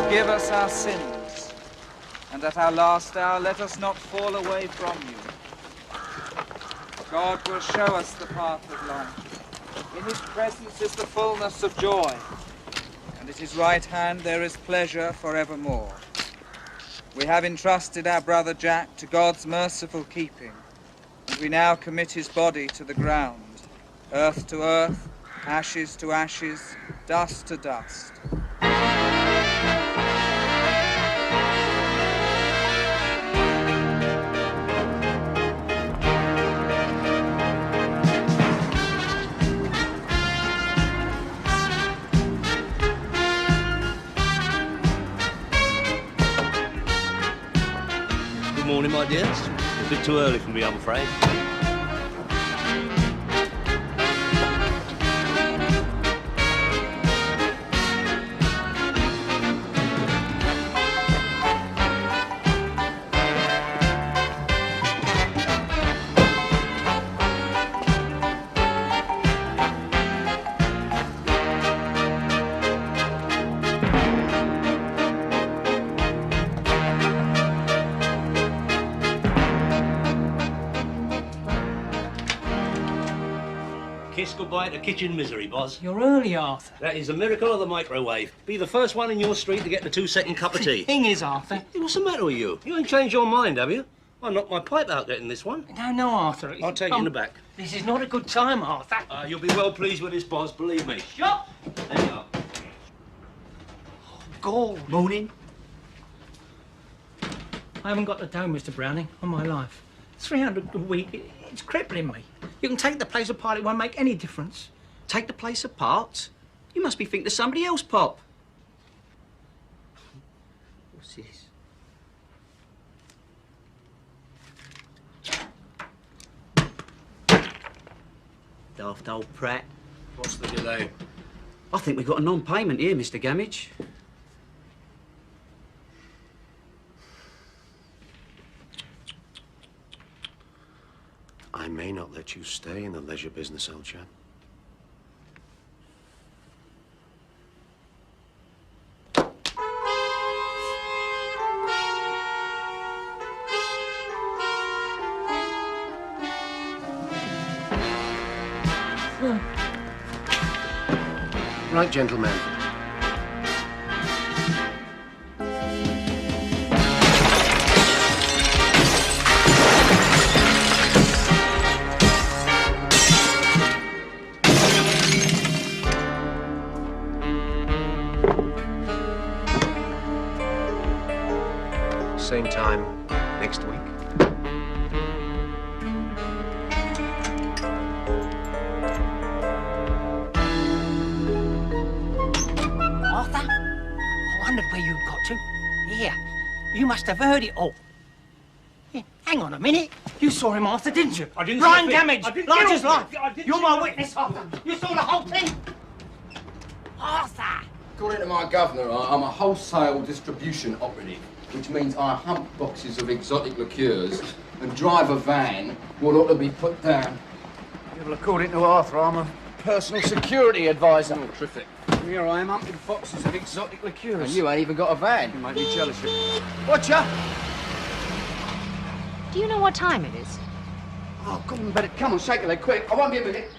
Forgive us our sins, and at our last hour let us not fall away from you. God will show us the path of life. In his presence is the fullness of joy, and at his right hand there is pleasure forevermore. We have entrusted our brother Jack to God's merciful keeping, and we now commit his body to the ground, earth to earth, ashes to ashes, dust to dust. Good morning, my dears. A bit too early for me, I'm afraid. Kiss goodbye to kitchen misery, Boz. You're early, Arthur. That is a miracle of the microwave. Be the first one in your street to get the 2-second cup of tea. The thing is, Arthur... Hey, what's the matter with you? You ain't changed your mind, have you? I knocked my pipe out getting this one. No, Arthur. I'll take it in the back. This is not a good time, Arthur. You'll be well pleased with this, Boz, believe me. Shut! There you are. Oh, God. Morning. I haven't got the dough, Mr. Browning, on my life. 300 a week, it's crippling me. You can take the place apart, it won't make any difference. Take the place apart? You must be thinking of somebody else, Pop. What's this? Daft old prat. What's the delay? I think we've got a non-payment here, Mr. Gamage. I may not let you stay in the leisure business, old chap. Right, gentlemen. Same time next week. Arthur? I wondered where you'd got to. Here, you must have heard it all. Here, hang on a minute. You saw him, Arthur, didn't you? I didn't Blind see a thing. damage, I didn't large see as a life. thing. I didn't You're see my a witness, Arthur. You saw the whole thing. Arthur! According to my governor, I'm a wholesale distribution operative, which means I hump boxes of exotic liqueurs and drive a van what ought to be put down. Well, according to Arthur, I'm a personal security advisor. Oh, terrific. Here I am humping boxes of exotic liqueurs. And you ain't even got a van. You make me jealous. Watcha! Do you know what time it is? Oh, come on, better. Come on, shake your leg, quick. I won't be a minute.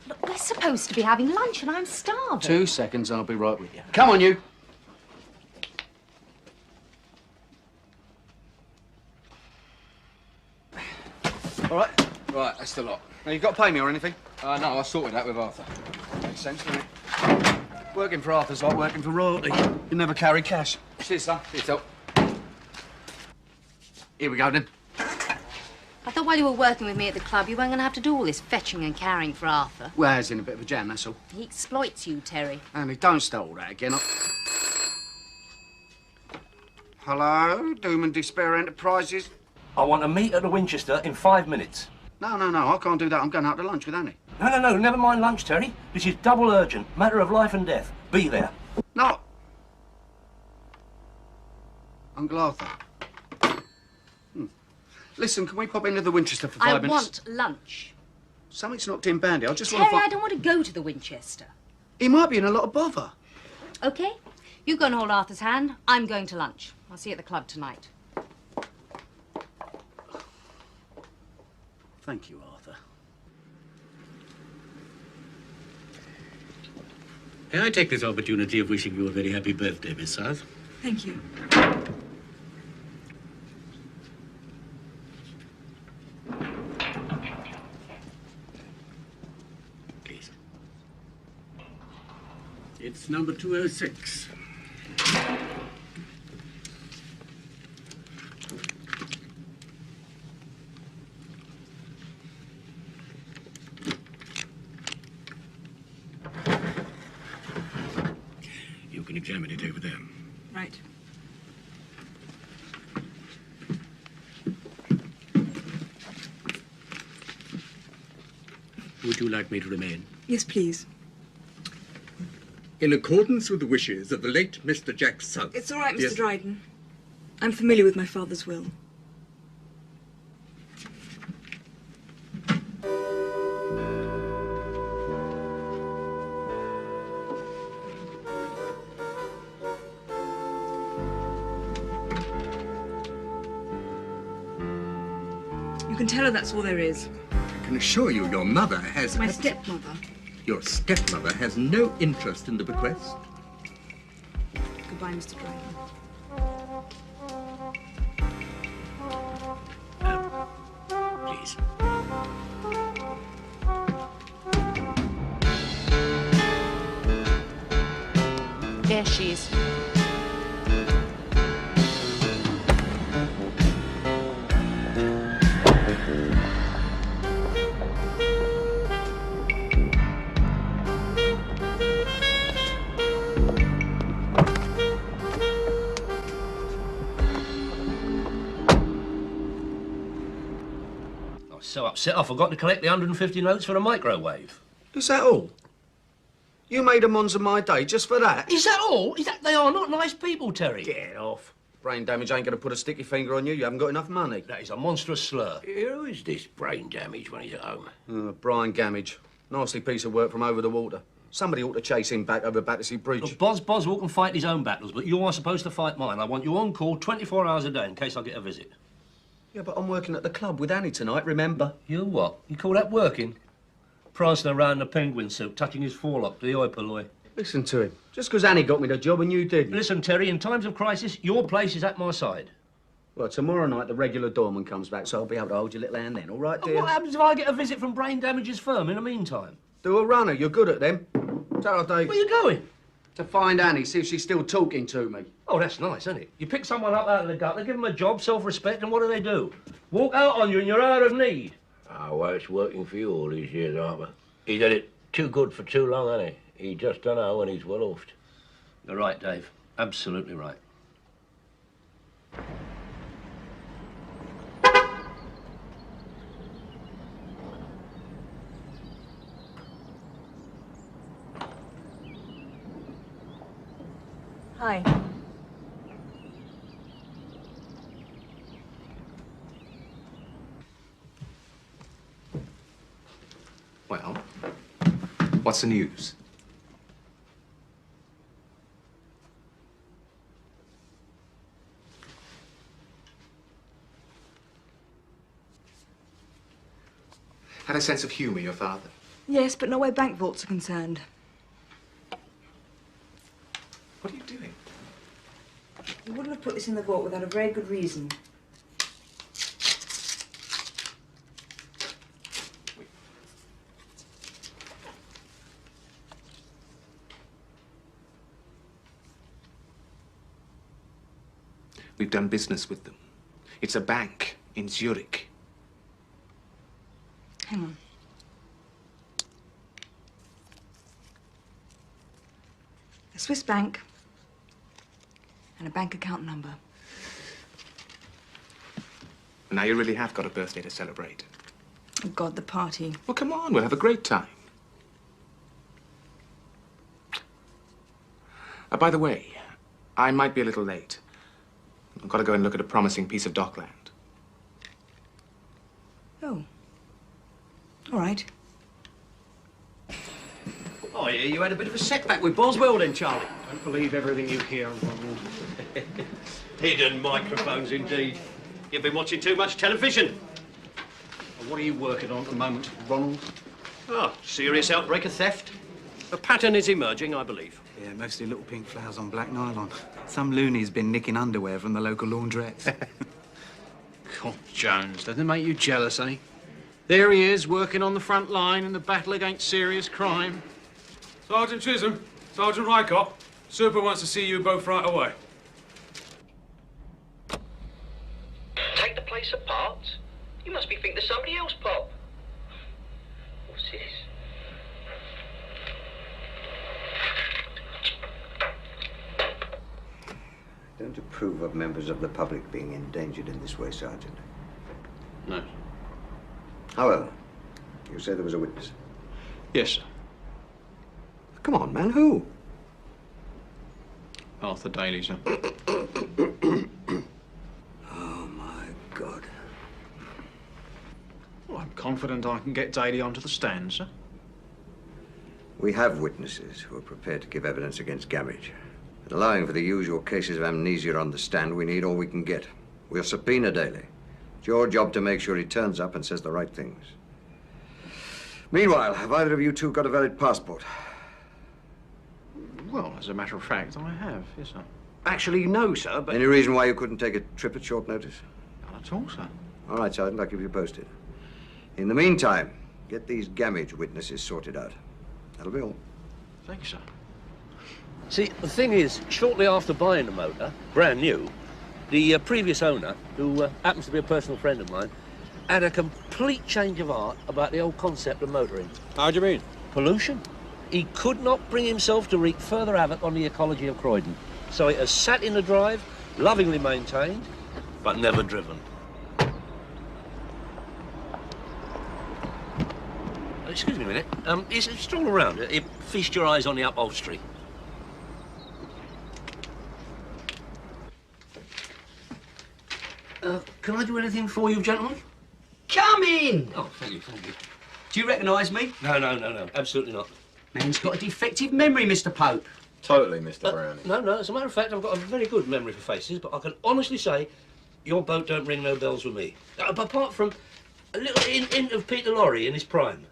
Look, we're supposed to be having lunch and I'm starving. 2 seconds and I'll be right with you. Come on, you. All right? Right, that's the lot. Now, you got to pay me or anything? No, I sorted that with Arthur. Makes sense, doesn't it? Working for Arthur's like working for royalty. You never carry cash. Cheers, son. Cheers, up. Here we go, then. I thought while you were working with me at the club, you weren't going to have to do all this fetching and carrying for Arthur. Well, he's in a bit of a jam, that's all. He exploits you, Terry. Annie, don't start all that again. Hello, Doom and Despair Enterprises? I want to meet at the Winchester in 5 minutes. No, I can't do that. I'm going out to lunch with Annie. No, never mind lunch, Terry. This is double urgent. Matter of life and death. Be there. No. Uncle Arthur. Listen, can we pop into the Winchester for 5 I minutes? want lunch. Something's knocked in Bandy. I just want Terry, to I find... don't want to go to the Winchester. He might be in a lot of bother. OK? You go and hold Arthur's hand. I'm going to lunch. I'll see you at the club tonight. Thank you, Arthur. May I take this opportunity of wishing you a very happy birthday, Miss South? Thank you. Please. It's number 206. You can examine it over there. Right. Would you like me to remain? Yes, please. In accordance with the wishes of the late Mr. Jack South. It's all right, Mr. Yes. Dryden. I'm familiar with my father's will. You can tell her that's all there is. I can assure you your mother has... My stepmother. Your stepmother has no interest in the bequest. Goodbye, Mr. Dryden. Please. There she is. I was so upset I forgot to collect the 150 notes for the microwave. Is that all? You made a mons of my day just for that? Is that all? Is that they are not nice people, Terry? Get off. Brain damage ain't going to put a sticky finger on you. You haven't got enough money. That is a monstrous slur. Who is this brain damage when he's at home? Brian Gamage. Nasty piece of work from over the water. Somebody ought to chase him back over Battersea Bridge. Look, Boswell can fight his own battles, but you are supposed to fight mine. I want you on call 24 hours a day in case I get a visit. Yeah, but I'm working at the club with Annie tonight, remember? You what? You call that working? Prancing around in a penguin suit, touching his forelock to the oi polloi. Listen to him. Just 'cause Annie got me the job and you didn't. Listen, Terry, in times of crisis, your place is at my side. Well, tomorrow night the regular doorman comes back, so I'll be able to hold your little hand then, all right, dear? What happens if I get a visit from Brain Damage's firm in the meantime? Do a runner. You're good at them. Tell her, Dave. Where are you going? To find Annie, see if she's still talking to me. Oh, that's nice, isn't it? You pick someone up out of the gutter, give them a job, self-respect, and what do? Walk out on you in your hour of need. Oh, well, it's working for you all these years, Arthur. He's had it too good for too long, hasn't he? He just don't know when he's well offed. You're right, Dave. Absolutely right. Hi. Well, what's the news? Had a sense of humour, your father. Yes, but not where bank vaults are concerned. What are you doing? You wouldn't have put this in the vault without a very good reason. We've done business with them. It's a bank in Zurich. Hang on. A Swiss bank and a bank account number. Now you really have got a birthday to celebrate. Oh, God, the party. Well, come on, we'll have a great time. By the way, I might be a little late. I've got to go and look at a promising piece of dockland. All right. Oh, yeah, you had a bit of a setback with Boswell then, Charlie. Don't believe everything you hear, Ronald. Hidden microphones, indeed. You've been watching too much television. Well, what are you working on at the moment, Ronald? Oh, serious outbreak of theft. A pattern is emerging, I believe. Yeah, mostly little pink flowers on black nylon. Some loony's been nicking underwear from the local laundrette. God, Jones, doesn't it make you jealous, eh? There he is, working on the front line in the battle against serious crime. Sergeant Chisholm, Sergeant Rycott, Super wants to see you both right away. Take the place apart? You must be thinking of somebody else, Pop. What's this? Don't approve of members of the public being endangered in this way, Sergeant. No. However, you say there was a witness. Yes, sir. Come on, man, who? Arthur Daly, sir. Oh, my God. Well, I'm confident I can get Daly onto the stand, sir. We have witnesses who are prepared to give evidence against Gamage. And allowing for the usual cases of amnesia on the stand, we need all we can get. We'll subpoena Daly. It's your job to make sure he turns up and says the right things. Meanwhile, have either of you two got a valid passport? Well, as a matter of fact, I have, yes, sir. Actually, no, sir, but... Any reason why you couldn't take a trip at short notice? Not at all, sir. All right, Sergeant, I'll keep you posted. In the meantime, get these Gamage witnesses sorted out. That'll be all. Thank you, sir. See, the thing is, shortly after buying the motor, brand new, the previous owner, who happens to be a personal friend of mine, had a complete change of heart about the whole concept of motoring. How do you mean? Pollution. He could not bring himself to wreak further havoc on the ecology of Croydon. So it has sat in the drive, lovingly maintained, but never driven. Excuse me a minute. Stroll around. Feast your eyes on the upholstery. Can I do anything for you, gentlemen? Come in! Oh, thank you, thank you. Do you recognise me? No, absolutely not. Man's got a defective memory, Mr. Pope. Totally, Mr. Browning. No, as a matter of fact, I've got a very good memory for faces, but I can honestly say your boat don't ring no bells with me. Apart from a little hint of Peter Lorre in his prime.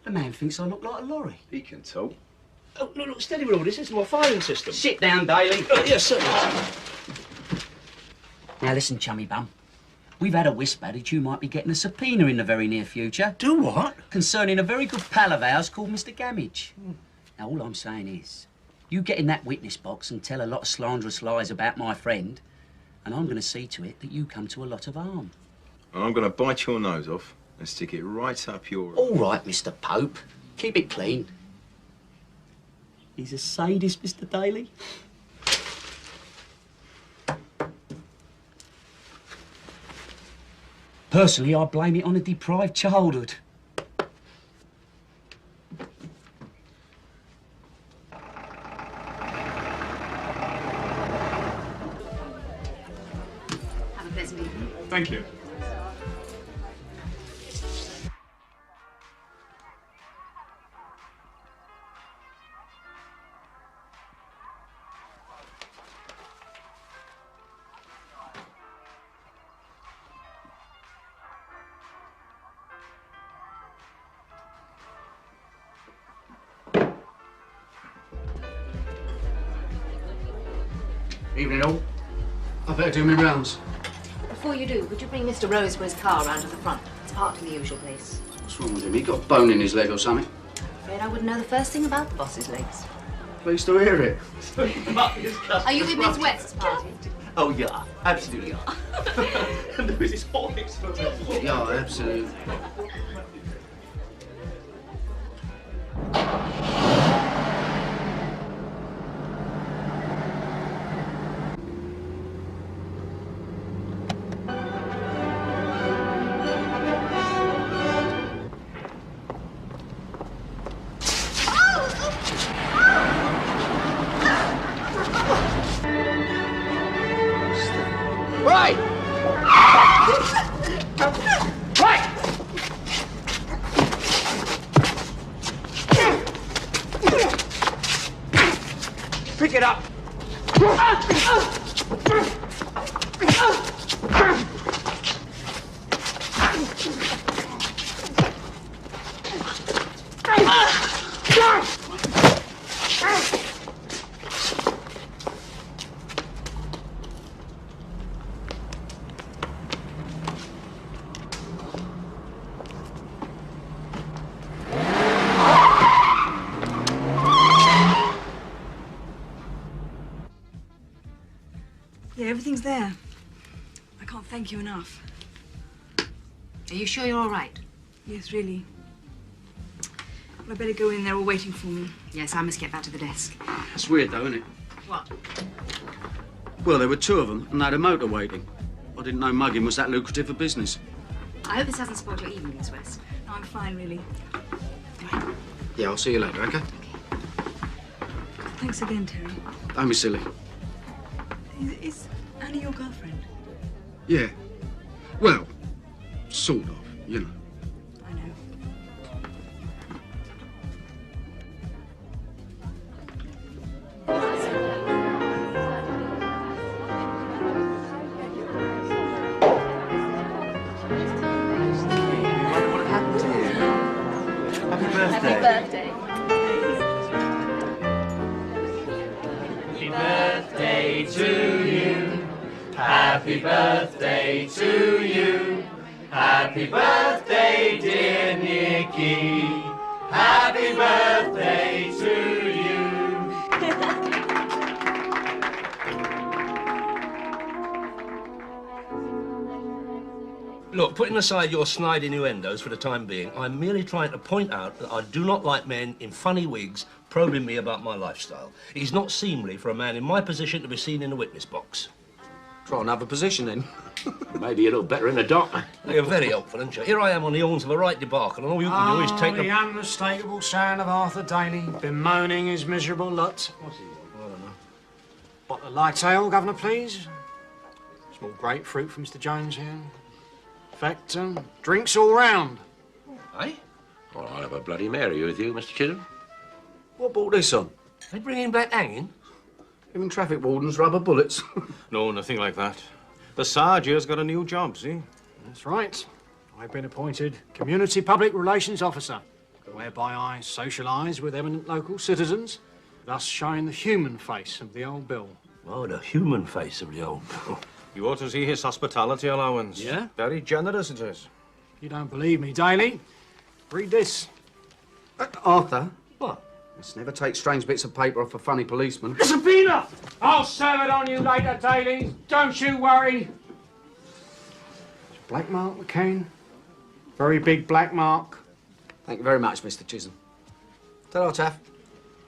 The man thinks I look like a lorry. He can talk. Oh, look, steady with all this. This is my filing system. Sit down, Daly. Yes, sir. Now listen, chummy bum. We've had a whisper that you might be getting a subpoena in the very near future. Do what? Concerning a very good pal of ours called Mr. Gamage. Now, all I'm saying is, you get in that witness box and tell a lot of slanderous lies about my friend, and I'm going to see to it that you come to a lot of harm. And I'm going to bite your nose off and stick it right up your... All right, Mr. Pope. Keep it clean. He's a sadist, Mr. Daly. Personally, I blame it on a deprived childhood. Have a pleasant evening. Thank you. Evening all. I better do my rounds. Before you do, would you bring Mr. Rosebery's car round to the front? It's parked in the usual place. What's wrong with him? He got a bone in his leg or something? Afraid I wouldn't know the first thing about the boss's legs. Pleased to hear it. Are you with Miss West's party? Oh, yeah, absolutely. And there was this Horlicks for Yeah, absolutely. Right! Right! Everything's there. I can't thank you enough. Are you sure you're all right? Yes, really. Well, I better go in. They're all waiting for me. Yes, I must get back to the desk. That's weird, though, isn't it? What? Well, there were two of them, and they had a motor waiting. I didn't know mugging was that lucrative a business. I hope this hasn't spoiled your evening, Miss West. No, I'm fine, really. Yeah, I'll see you later, OK? Thanks again, Terry. Don't be silly. Is Annie your girlfriend? Yeah. Well, sort of, you know. I know. What happened to you? Happy birthday. Happy birthday. Happy birthday to you. Happy birthday to you. Happy birthday, dear Nicky. Happy birthday to you. Look, putting aside your snide innuendos for the time being, I'm merely trying to point out that I do not like men in funny wigs probing me about my lifestyle. It's not seemly for a man in my position to be seen in the witness box. Try another position, then. Maybe you look better in a dock. You're very helpful, aren't you? Here I am on the horns of a right debacle, and all you can do is take the the... unmistakable sound of Arthur Daly bemoaning his miserable lot. What's he want? I don't know. Bottle of light ale, Governor, please. Small grapefruit for Mr. Jones here. In fact, drinks all round. Eh? Well, I'll have a Bloody Mary with you, Mr. Chisholm. What brought this on? They bring him back hanging? Even traffic wardens rubber bullets. No, nothing like that. The Sarge here's got a new job, see? That's right. I've been appointed Community Public Relations Officer, whereby I socialise with eminent local citizens, thus showing the human face of the old bill. Oh, the human face of the old bill. You ought to see his hospitality allowance. Yeah? Very generous it is. You don't believe me, Daly? Read this. Arthur? What? Let's never take strange bits of paper off a funny policeman. A subpoena! I'll serve it on you later, Daly. Don't you worry. Black mark, McCain. Very big black mark. Thank you very much, Mr. Chisholm. Ta-ra, Taff.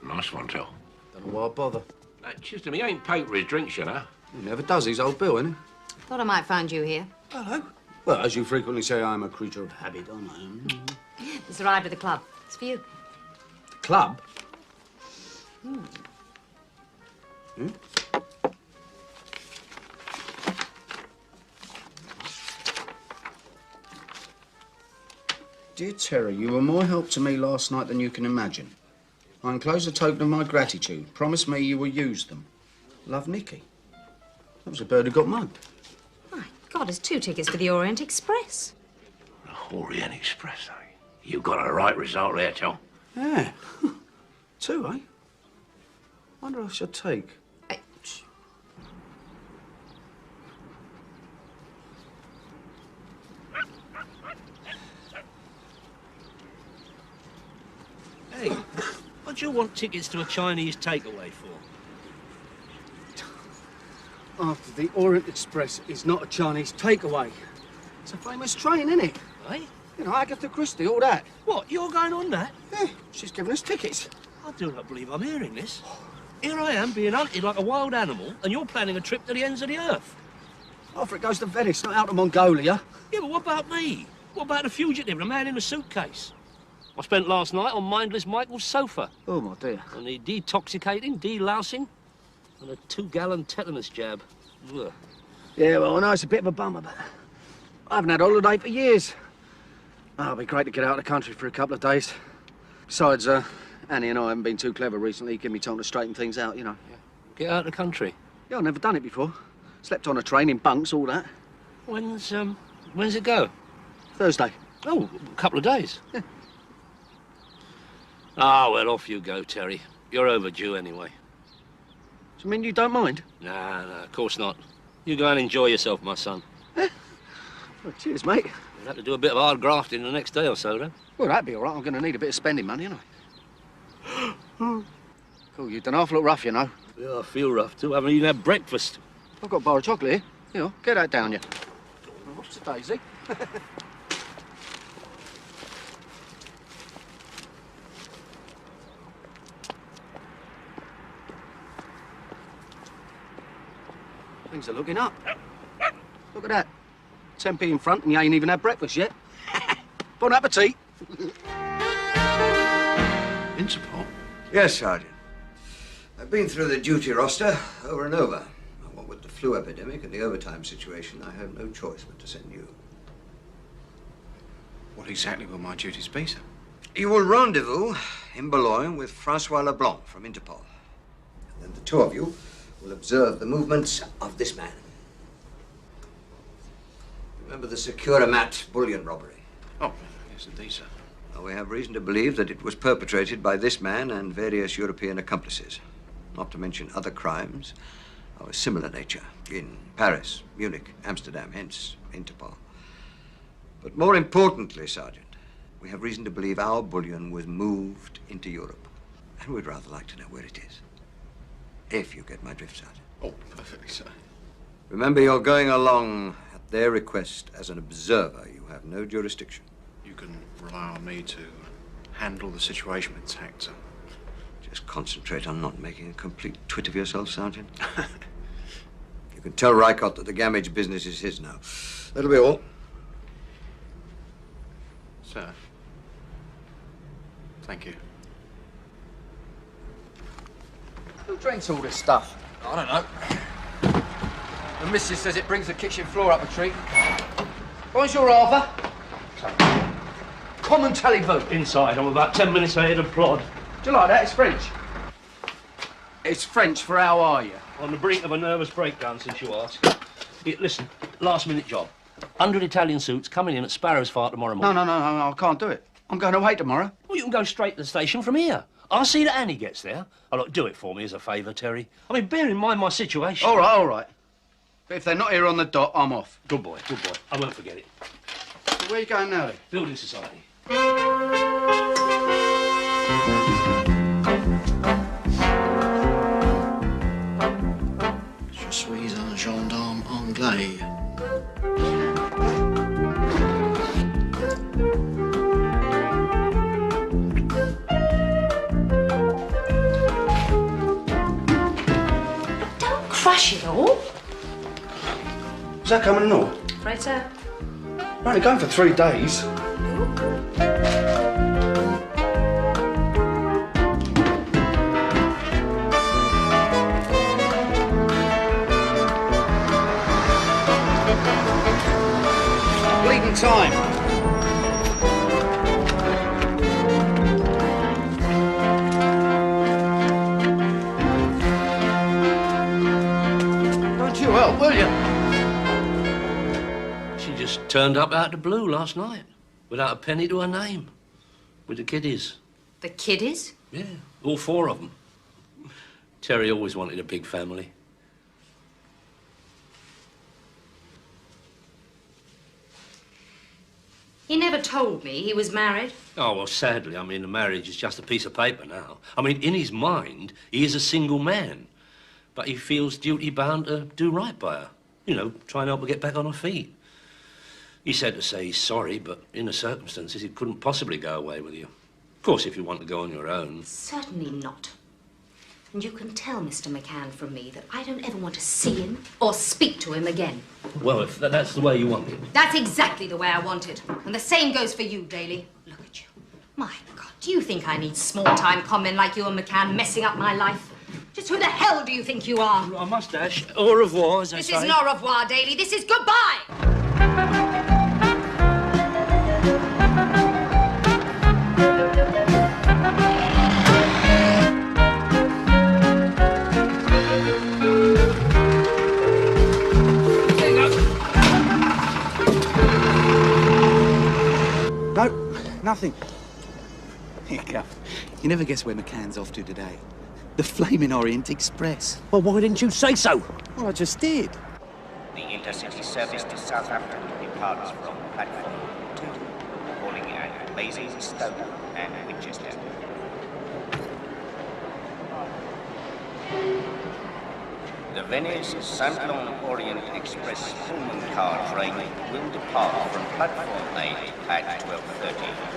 Nice one, Till. Don't know why I bother. Chisholm, he ain't paid for his drinks, you know. He never does. He's old Bill, isn't he? Thought I might find you here. Hello. Well, as you frequently say, I'm a creature of habit, aren't I? It's arrived at the club. It's for you. The club? Hmm. Hmm? Dear Terry, you were more help to me last night than you can imagine. I enclose a token of my gratitude. Promise me you will use them. Love, Nicky. That was a bird who got mugged. My God, there's 2 tickets for the Orient Express. The Orient Express, eh? You got a right result there, Till. Yeah. 2, eh? Wonder I should take. Hey, what do you want tickets to a Chinese takeaway for? After the Orient Express is not a Chinese takeaway. It's a famous train, isn't it? Eh? You know, Agatha Christie, all that. What, you're going on that? Yeah, she's given us tickets. I do not believe I'm hearing this. Here I am being hunted like a wild animal, and you're planning a trip to the ends of the earth. Off it goes to Venice, not out to Mongolia. Yeah, but what about me? What about the fugitive, the man in the suitcase? I spent last night on mindless Michael's sofa. Oh, my dear. And the detoxicating, delousing, and a 2-gallon tetanus jab. Ugh. Yeah, well, I know it's a bit of a bummer, but I haven't had a holiday for years. Oh, it'll be great to get out of the country for a couple of days. Besides, Annie and I haven't been too clever recently. Give me time to straighten things out, you know. Yeah. Get out of the country? Yeah, I've never done it before. Slept on a train in bunks, all that. When's it go? Thursday. Oh, a couple of days. Yeah. Ah, well, off you go, Terry. You're overdue anyway. So, I mean, you don't mind? Nah, of course not. You go and enjoy yourself, my son. Well, cheers, mate. You'll have to do a bit of hard grafting the next day or so, then. Well, that'd be all right. I'm going to need a bit of spending money, aren't I? Cool, you've done half look rough, you know. Yeah, I feel rough, too. I haven't even had breakfast. I've got a bar of chocolate here. You know, get that down, you. What's the daisy? Things are looking up. Look at that. 10p in front and you ain't even had breakfast yet. Bon appetit. Interpol? Yes, Sergeant. I've been through the duty roster over and over. What with the flu epidemic and the overtime situation, I have no choice but to send you. What exactly will my duties be, sir? You will rendezvous in Boulogne with Francois Leblanc from Interpol. And then the two of you will observe the movements of this man. Remember the Securamat bullion robbery? Oh, yes, indeed, sir. Well, we have reason to believe that it was perpetrated by this man and various European accomplices, not to mention other crimes of a similar nature in Paris, Munich, Amsterdam, hence Interpol. But more importantly, Sergeant, we have reason to believe our bullion was moved into Europe. And we'd rather like to know where it is. If you get my drift, Sergeant. Oh, perfectly, sir. Remember, you're going along at their request as an observer. You have no jurisdiction. You can rely on me to handle the situation with tact, sir. Just concentrate on not making a complete twit of yourself, Sergeant. You can tell Rykott that the Gamage business is his now. That'll be all. Sir. Thank you. Who drinks all this stuff? I don't know. The missus says it brings the kitchen floor up a treat. Bonjour, Arthur. Common telephone. Inside, I'm about 10 minutes ahead of plod. Do you like that? It's French. It's French for how are you? On the brink of a nervous breakdown, since you ask. Here, listen, last-minute job. 100 Italian suits coming in at Sparrow's Fart tomorrow morning. No, I can't do it. I'm going away tomorrow. Well, you can go straight to the station from here. I'll see that Annie gets there. Oh, look, do it for me as a favour, Terry. I mean, bear in mind my situation. All right. But if they're not here on the dot, I'm off. Good boy, good boy. I won't forget it. So where are you going now, then? Building Society. Je suis un gendarme anglais. Don't crush it all. Is that coming and all? Right, sir. We're only going for 3 days. Bleeding time. Don't you help, will you? She just turned up out of the blue last night, without a penny to her name, with the kiddies. The kiddies? Yeah, all 4 of them. Terry always wanted a big family. He never told me he was married. Oh, well, sadly, I mean, the marriage is just a piece of paper now. I mean, in his mind, he is a single man. But he feels duty-bound to do right by her. You know, try and help her get back on her feet. He said to say he's sorry, but in the circumstances, he couldn't possibly go away with you. Of course, if you want to go on your own. Certainly not. And you can tell Mr. McCann from me that I don't ever want to see him or speak to him again. Well, if that's the way you want it. That's exactly the way I want it. And the same goes for you, Daly. Look at you. My God, do you think I need small-time conmen like you and McCann messing up my life? Just who the hell do you think you are? A mustache. Au revoir, as I This say. isn't au revoir, Daly. This is goodbye. No, nothing. Here you go. You never guess where McCann's off to today. The flaming Orient Express. Well, why didn't you say so? Well, I just did. The intercity service to Southampton departs from platform 2, calling at Basingstoke and Winchester. The Venice Saint-Lon Orient Express Pullman car train will depart from platform 8 at 12:30.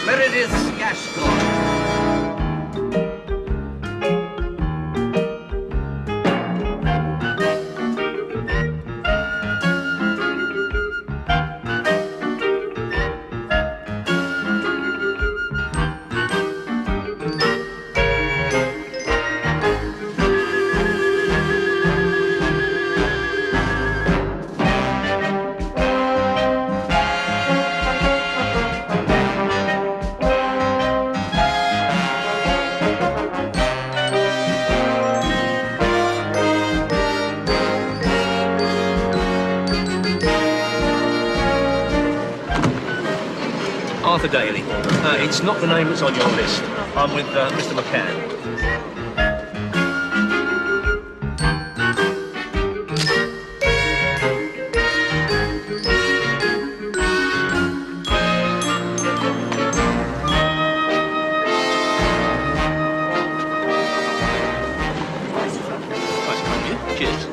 Meredith Gascon. Arthur Daly. It's not the name that's on your list. I'm with Mr. McCann. Nice to meet you. Cheers.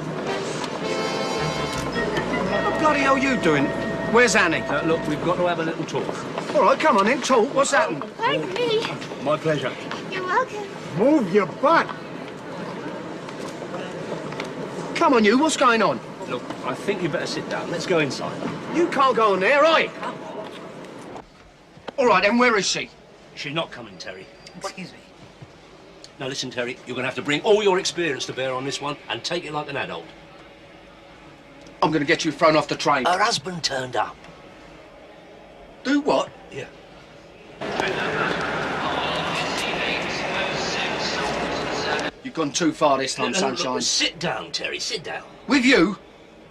What the bloody hell are you doing? Where's Annie? Look, we've got to have a little talk. All right, come on then, talk. What's happened? Pardon me. My pleasure. You're welcome. Move your butt. Come on, you. What's going on? Look, I think you better sit down. Let's go inside. You can't go in there, right? All right, then, where is she? She's not coming, Terry. Excuse me. Now, listen, Terry, you're going to have to bring all your experience to bear on this one and take it like an adult. I'm going to get you thrown off the train. Her husband turned up. Do what? Yeah. You've gone too far this time, Look, Sunshine. sit down, Terry, sit down. With you?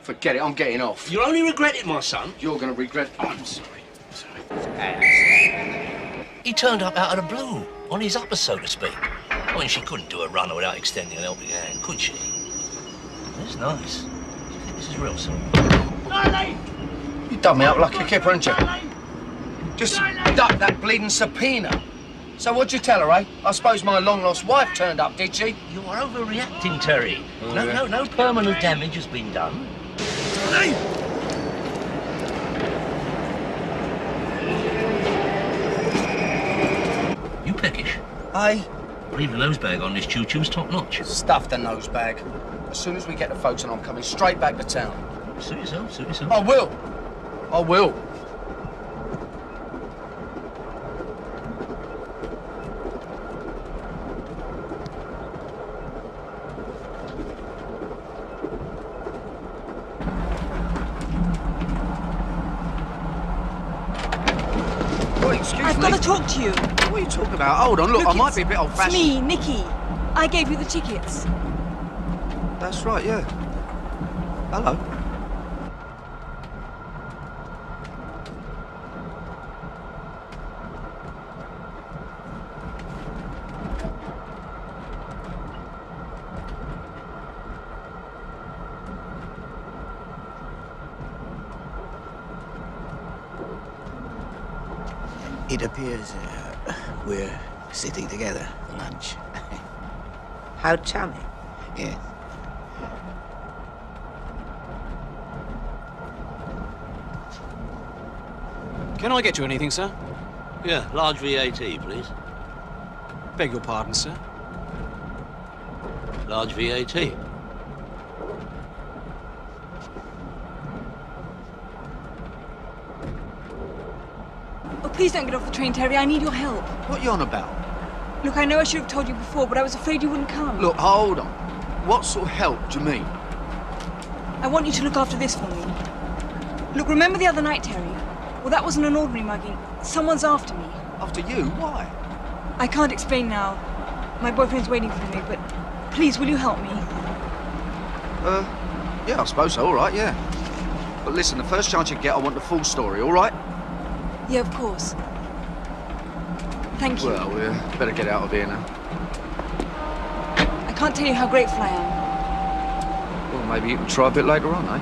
Forget it, I'm getting off. You'll only regret it, my son. You're going to regret... I'm sorry. He turned up out of the blue, on his uppers, so to speak. I mean, she couldn't do a runner without extending an helping hand, could she? That's nice. I think this is real, son. You done me up like a kipper, haven't you? Just duck that bleeding subpoena. So what'd you tell her, eh? I suppose my long-lost wife turned up, did she? You are overreacting, Terry. Oh, No permanent damage has been done. Hey! You peckish? Aye. Leave the nose bag on this choo-choo's top-notch. Stuff the nose bag. As soon as we get the folks, and I'm coming straight back to town. Suit yourself, suit yourself. I will. I will. I've got to talk to you. What are you talking about? Hold on, look, I might be a bit old-fashioned. It's me, Nikki. I gave you the tickets. That's right, yeah. Hello. It appears we're sitting together for lunch. How charming. Yes. Can I get you anything, sir? Yeah, large VAT, please. Beg your pardon, sir. Large VAT. Oh, please don't get off the train, Terry. I need your help. What are you on about? Look, I know I should have told you before, but I was afraid you wouldn't come. Look, hold on. What sort of help do you mean? I want you to look after this for me. Look, remember the other night, Terry? Well, that wasn't an ordinary mugging. Someone's after me. After you? Why? I can't explain now. My boyfriend's waiting for me, but please, will you help me? Yeah, I suppose so, all right, yeah. But listen, the first chance you get, I want the full story, all right? Yeah, of course. Thank you. Well, we better get out of here now. I can't tell you how grateful I am. Well, maybe you can try a bit later on, eh?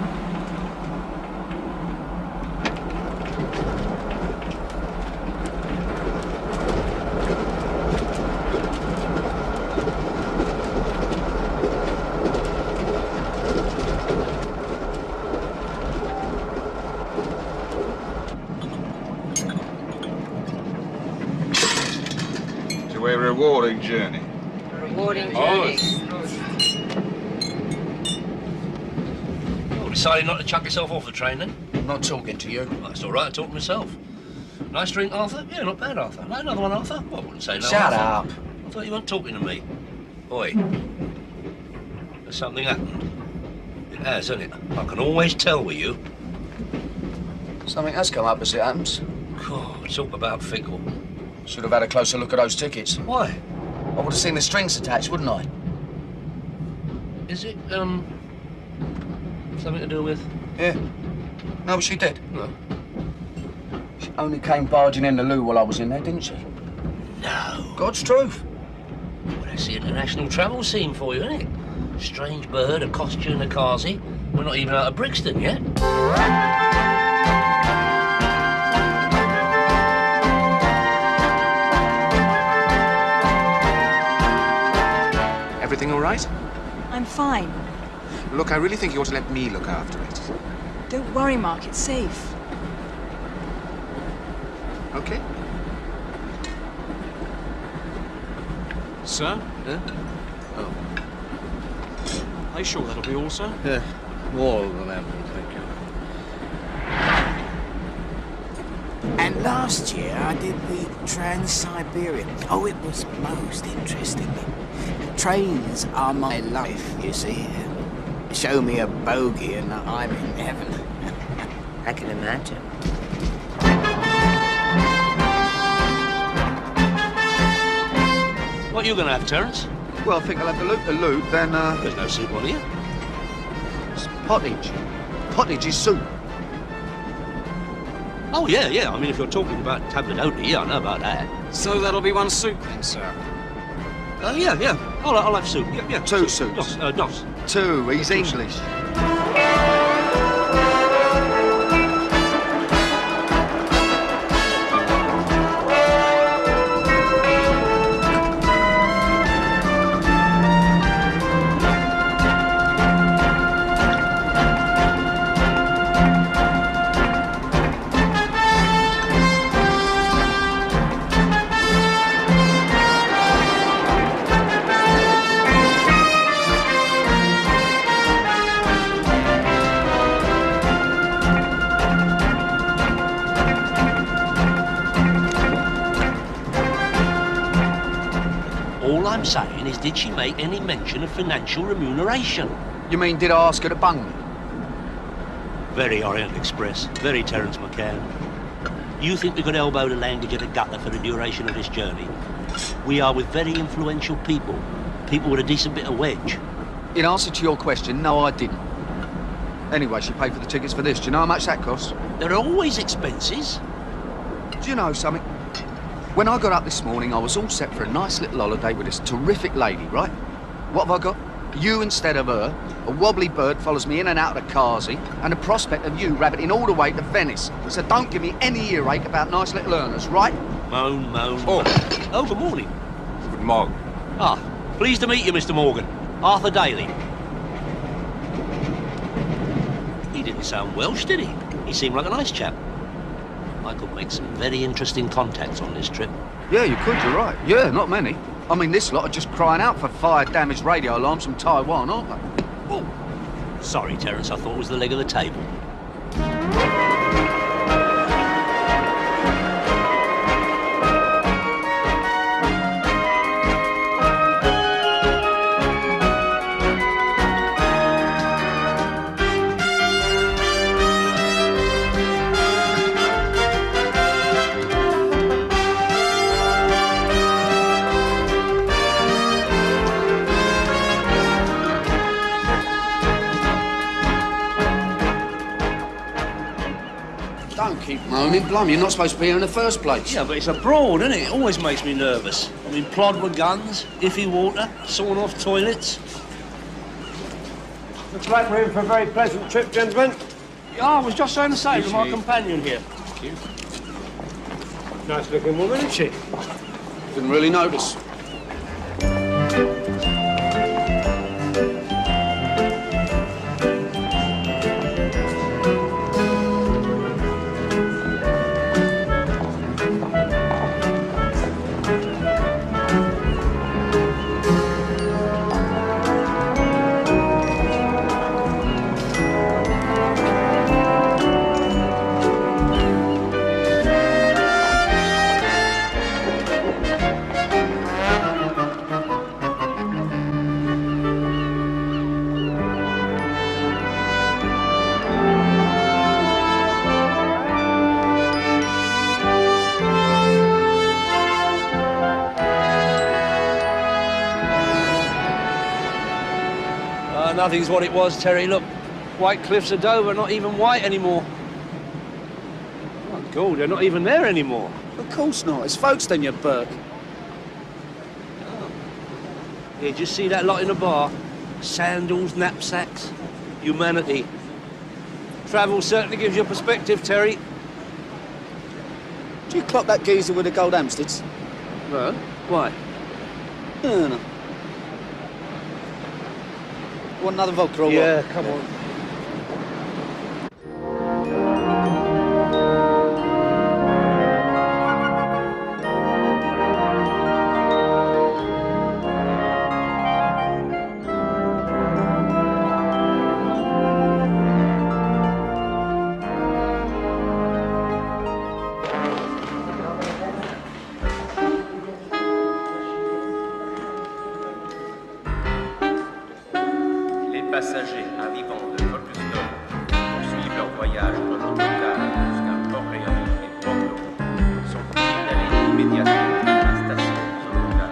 To a rewarding journey. Rewarding journey. Oh, decided not to chuck yourself off the train then? I'm not talking to you. Well, that's all right, I talk to myself. Nice drink, Arthur? Yeah, not bad, Arthur. Like another one, Arthur? Well, I wouldn't say no. Shut Arthur. up. I thought you weren't talking to me. Boy, has something happened? It has, hasn't it? I can always tell with you. Something has come up as it happens. God, talk about fickle. Should have had a closer look at those tickets. Why? I would have seen the strings attached, wouldn't I? Is it, something to do with? Yeah. No, she did. No. She only came barging in the loo while I was in there, didn't she? No. God's truth. Well, that's the international travel scene for you, isn't it? Strange bird, a costume, a carsey. We're not even out of Brixton yet. Everything all right? I'm fine. Look, I really think you ought to let me look after it. Don't worry, Mark. It's safe. Okay? Sir? Yeah? Oh. Are you sure that'll be all, sir? Yeah. More than ample, thank you. And last year I did the Trans-Siberian. Oh, it was most interesting. Trains are my life, you see. Show me a bogey and I'm in heaven. I can imagine. What are you going to have, Terence? Well, I think I'll have the loot, then, There's no soup on here. It's pottage. Pottage is soup. Oh, yeah, yeah. I mean, if you're talking about tabloid, yeah, I know about that. So that'll be one soup then, sir? Yeah, yeah. I'll have soup. Yeah, yeah. Two soups. Dos. Two. He's English. All I'm saying is, did she make any mention of financial remuneration? You mean, did I ask her to bung me? Very Orient Express, very Terence McCann. You think we could elbow the language at a gutter for the duration of this journey? We are with very influential people, people with a decent bit of wedge. In answer to your question, no, I didn't. Anyway, she paid for the tickets for this. Do you know how much that costs? There are always expenses. Do you know something? When I got up this morning, I was all set for a nice little holiday with this terrific lady, right? What have I got? You instead of her. A wobbly bird follows me in and out of the carsey, and the prospect of you rabbiting all the way to Venice. So don't give me any earache about nice little earners, right? Moan. Oh. Oh, good morning. Good morning. Ah, pleased to meet you, Mr. Morgan. Arthur Daly. He didn't sound Welsh, did he? He seemed like a nice chap. I could make some very interesting contacts on this trip. Yeah, you could, you're right. Yeah, not many. I mean, this lot are just crying out for fire-damaged radio alarms from Taiwan, aren't they? Oh, sorry, Terence, I thought it was the leg of the table. keep moaning. Blum, you're not supposed to be here in the first place. Yeah, but it's abroad, isn't it? It always makes me nervous. I mean, plod with guns, iffy water, sawn off toilets. Looks like we're in for a very pleasant trip, gentlemen. Yeah, I was just saying the same to my companion here. Thank you. Nice-looking woman, isn't she? Didn't really notice. Nothing's what it was, Terry. Look, White Cliffs of Dover, not even white anymore. Oh, God, they're not even there anymore. Of course not. It's Folkestone, you Burke. Yeah, did you see that lot in the bar? Sandals, knapsacks, humanity. Travel certainly gives you a perspective, Terry. Do you clock that geezer with the gold Amsteds? No. Why? No. Want another vodka or what? Yeah, come on. Passagers arrivant de Folkestone poursuivent leur voyage en autocar jusqu'à Orient et Bordeaux sont priés d'aller immédiatement à la station d'autocar.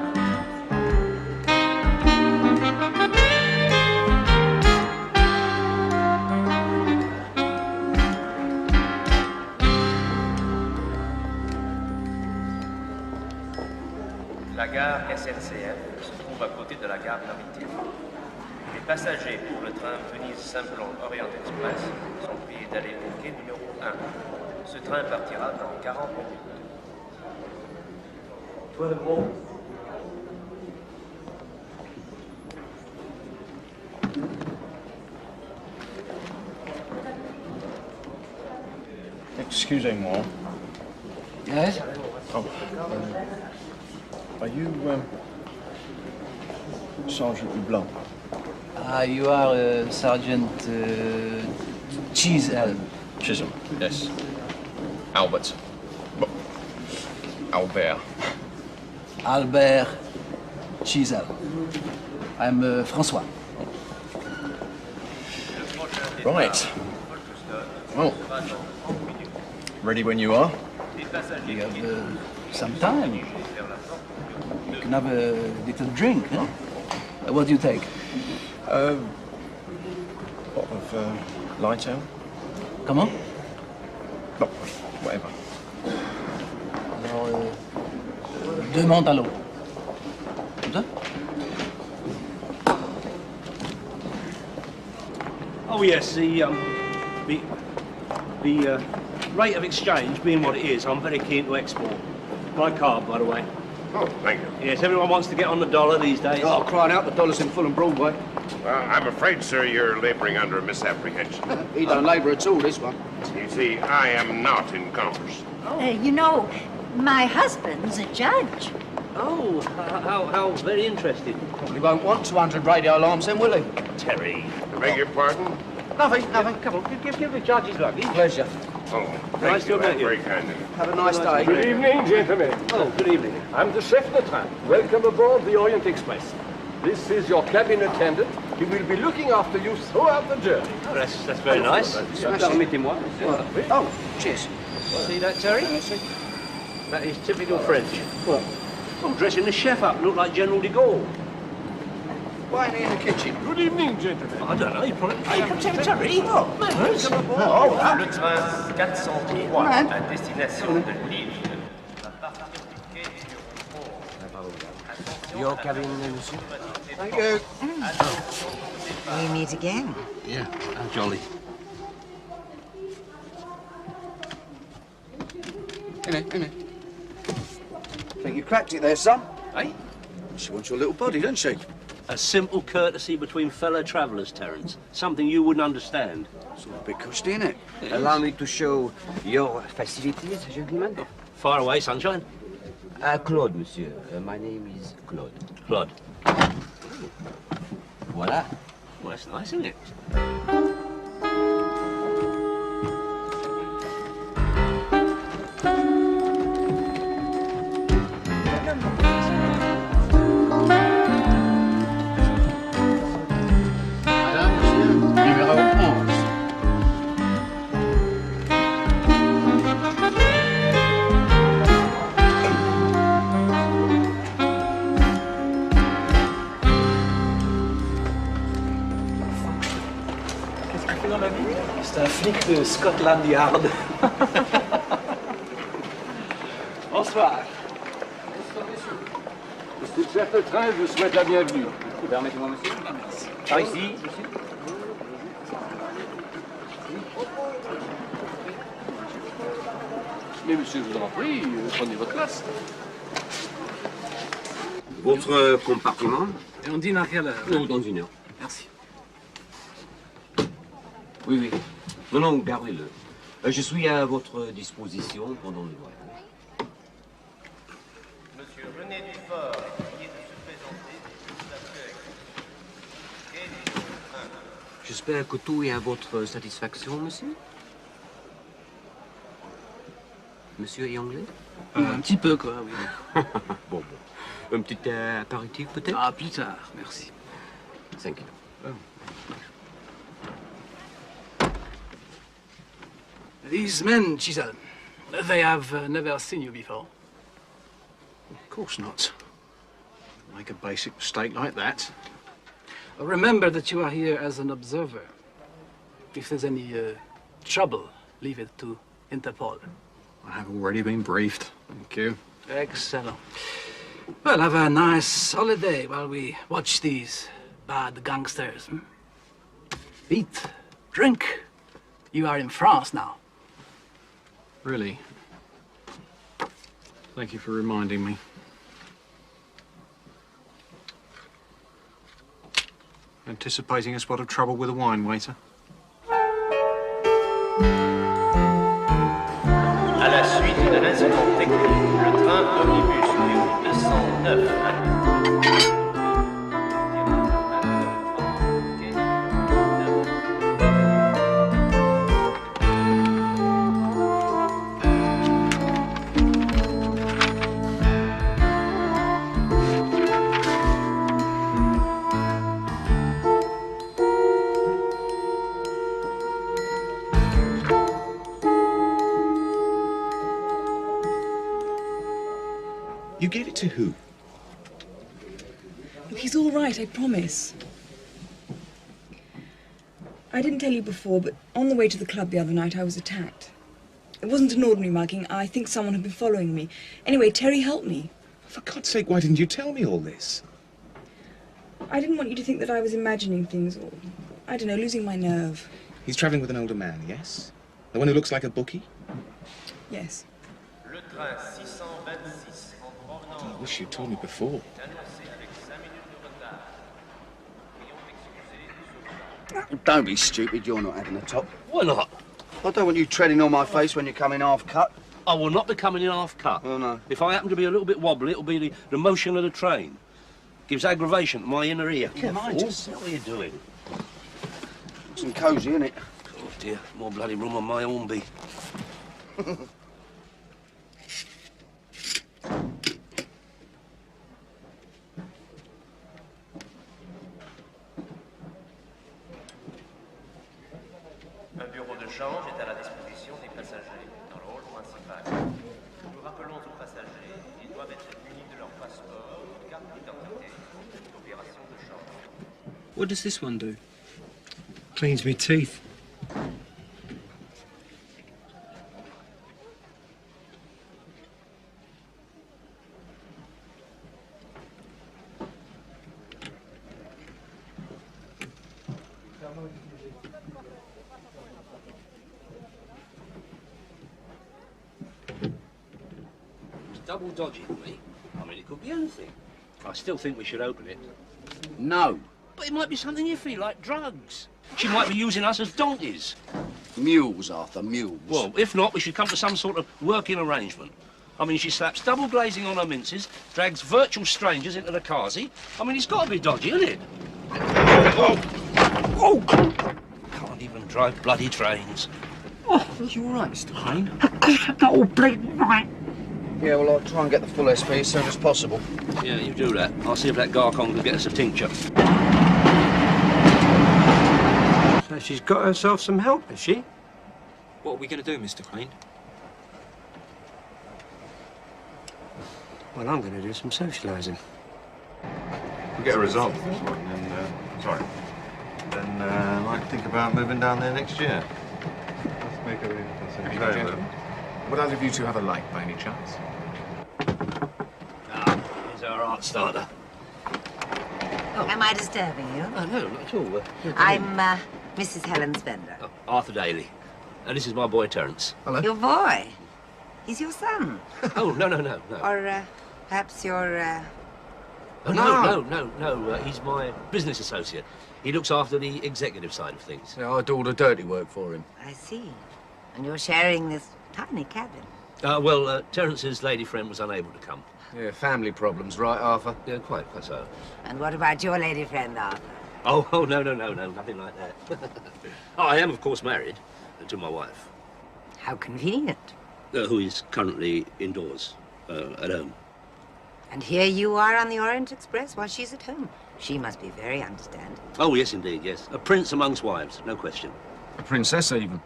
La gare SNCF se trouve à côté de la gare maritime. Les passagers pour le train Venise-Saint-Plon Orient Express sont priés d'aller au quai numéro 1. Ce train partira dans 40 minutes. Excusez-moi. Yes? Oh, are you, Sergeant Blanc? You are Sergeant Chisholm. Chisholm, yes. Albert. Albert. Albert Chisholm. I'm François. Right. Well, ready when you are. We have some time. You can have a little drink, huh? What do you take? Bottle of light ale. Comment? No, whatever. Alors, 2 menthes à l'eau. Comme ça? Oh yes, the rate of exchange being what it is, I'm very keen to export. My card, by the way. Oh, thank you. Yes, everyone wants to get on the dollar these days. Oh, crying out, the dollar's in Fulham Broadway. I'm afraid, sir, you're labouring under a misapprehension. He don't labour at all, this one. You see, I am not in commerce. You know, my husband's a judge. Oh, how very interesting. Probably won't want 200 radio alarms then, will he? Terry. I beg your pardon? Nothing. Come on, give the judge his luggage. Pleasure. Oh, Nice to meet you. Very kind of you. Have a nice day. Good evening, gentlemen. Oh, good evening. I'm the chef de train. Welcome aboard the Orient Express. This is your cabin attendant. He will be looking after you throughout the journey. Oh, that's very nice. Permettez-moi. Oh, cheers. See that, Terry? That is typical French. What? I'm dressing the chef up, look like General de Gaulle. Why ain't he in the kitchen? Good evening, gentlemen. I don't know, he probably... Hey, come to Terry. Oh, manners. Oh, Le train 403 à destination de Lille. Your cabin, monsieur. Thank you. We meet again. Yeah, how jolly. In. Think you cracked it there, son? Eh? She wants your little body, doesn't she? A simple courtesy between fellow travellers, Terence. Something you wouldn't understand. Sort of a bit cushy, innit? Allow me to show your facilities, gentlemen. Fire away, sunshine. Claude, monsieur. My name is Claude. Claude. Voilà. Well, that's nice, isn't it? C'est un flic de Scotland Yard. Bonsoir. Monsieur le chef de train, je vous souhaite la bienvenue. Permettez-moi, monsieur. Merci. Par ici, monsieur. Mais monsieur, je vous en prie, prenez votre place. Votre compartiment. Et on dîne à quelle heure? Dans une heure. Merci. Oui. Non, gardez-le. Je suis à votre disposition pendant le voyage. Monsieur René Dufort est prié de se présenter pour l'accueil. Quai numéro 1. J'espère que tout est à votre satisfaction, monsieur. Monsieur est anglais? Un petit peu, quoi, oui. Bon. Un petit apéritif, peut-être? Ah, plus tard, merci. 5 kilos. These men, Chisholm, they have never seen you before. Of course not. Make a basic mistake like that. Remember that you are here as an observer. If there's any trouble, leave it to Interpol. I have already been briefed. Thank you. Excellent. Well, have a nice holiday while we watch these bad gangsters. Eat, drink. You are in France now. Really? Thank you for reminding me. Anticipating a spot of trouble with a wine waiter. À la suite d'un incident technique, le train omnibus numéro 209 You gave it to who? Look, he's all right, I promise. I didn't tell you before, but on the way to the club the other night, I was attacked. It wasn't an ordinary mugging. I think someone had been following me. Anyway, Terry helped me. For God's sake, why didn't you tell me all this? I didn't want you to think that I was imagining things or, I don't know, losing my nerve. He's travelling with an older man, yes? The one who looks like a bookie? Yes. Le train 626 en provenance. I wish you'd told me before. est annoncé avec 5 minutes de retard. Prions d'excuser ce retard. Don't be stupid, you're not having a top. Why not? I don't want you treading on my face when you come in half cut. I will not be coming in half cut. Oh, no. If I happen to be a little bit wobbly, it'll be the motion of the train. Gives aggravation to my inner ear. Yeah, mine What are you doing? It's cosy, isn't it? Oh dear, more bloody room on my Hornby. Un bureau de change est à la disposition des passagers dans le hall principal. Nous rappelons aux passagers qu'ils doivent être munis de leur passeport ou de carte d'identité, aspiration de chambre. What does this one do? Cleans me teeth. It's double dodgy to me. I mean, it could be anything. I still think we should open it. No. But it might be something iffy, like drugs. She might be using us as donkeys. Mules, Arthur, mules. Well, if not, we should come to some sort of working arrangement. I mean, she slaps double glazing on her minces, drags virtual strangers into the carsy. I mean, it's got to be dodgy, isn't it? Oh! Can't even drive bloody trains. Oh, are you all right, Mr. Crane? That all bleeding right. Yeah, well, I'll try and get the full SP as soon as possible. Yeah, you do that. I'll see if that Garcon can get us a tincture. So she's got herself some help, has she? What are we going to do, Mr. Crane? Well, I'm going to do some socialising. We'll get a result for this one, and, sorry. Then, I might think about moving down there next year. Let's make a Gentlemen, would either of you two have a light by any chance? Ah, here's our art starter. Am I disturbing you? Oh, no, not at all. I'm Mrs. Helen Spender. Oh, Arthur Daly. And this is my boy, Terence. Hello. Your boy? He's your son? Oh, no. Or perhaps your... Oh, no. He's my business associate. He looks after the executive side of things. Yeah, I do all the dirty work for him. I see. And you're sharing this tiny cabin. Terence's lady friend was unable to come. Yeah, family problems, right, Arthur? Yeah, quite so. And what about your lady friend, Arthur? Oh, no, nothing like that. Oh, I am, of course, married to my wife. How convenient. Who is currently indoors, at home. And here you are on the Orient Express while she's at home. She must be very understanding. Oh, yes, indeed, yes. A prince amongst wives, no question. A princess, even.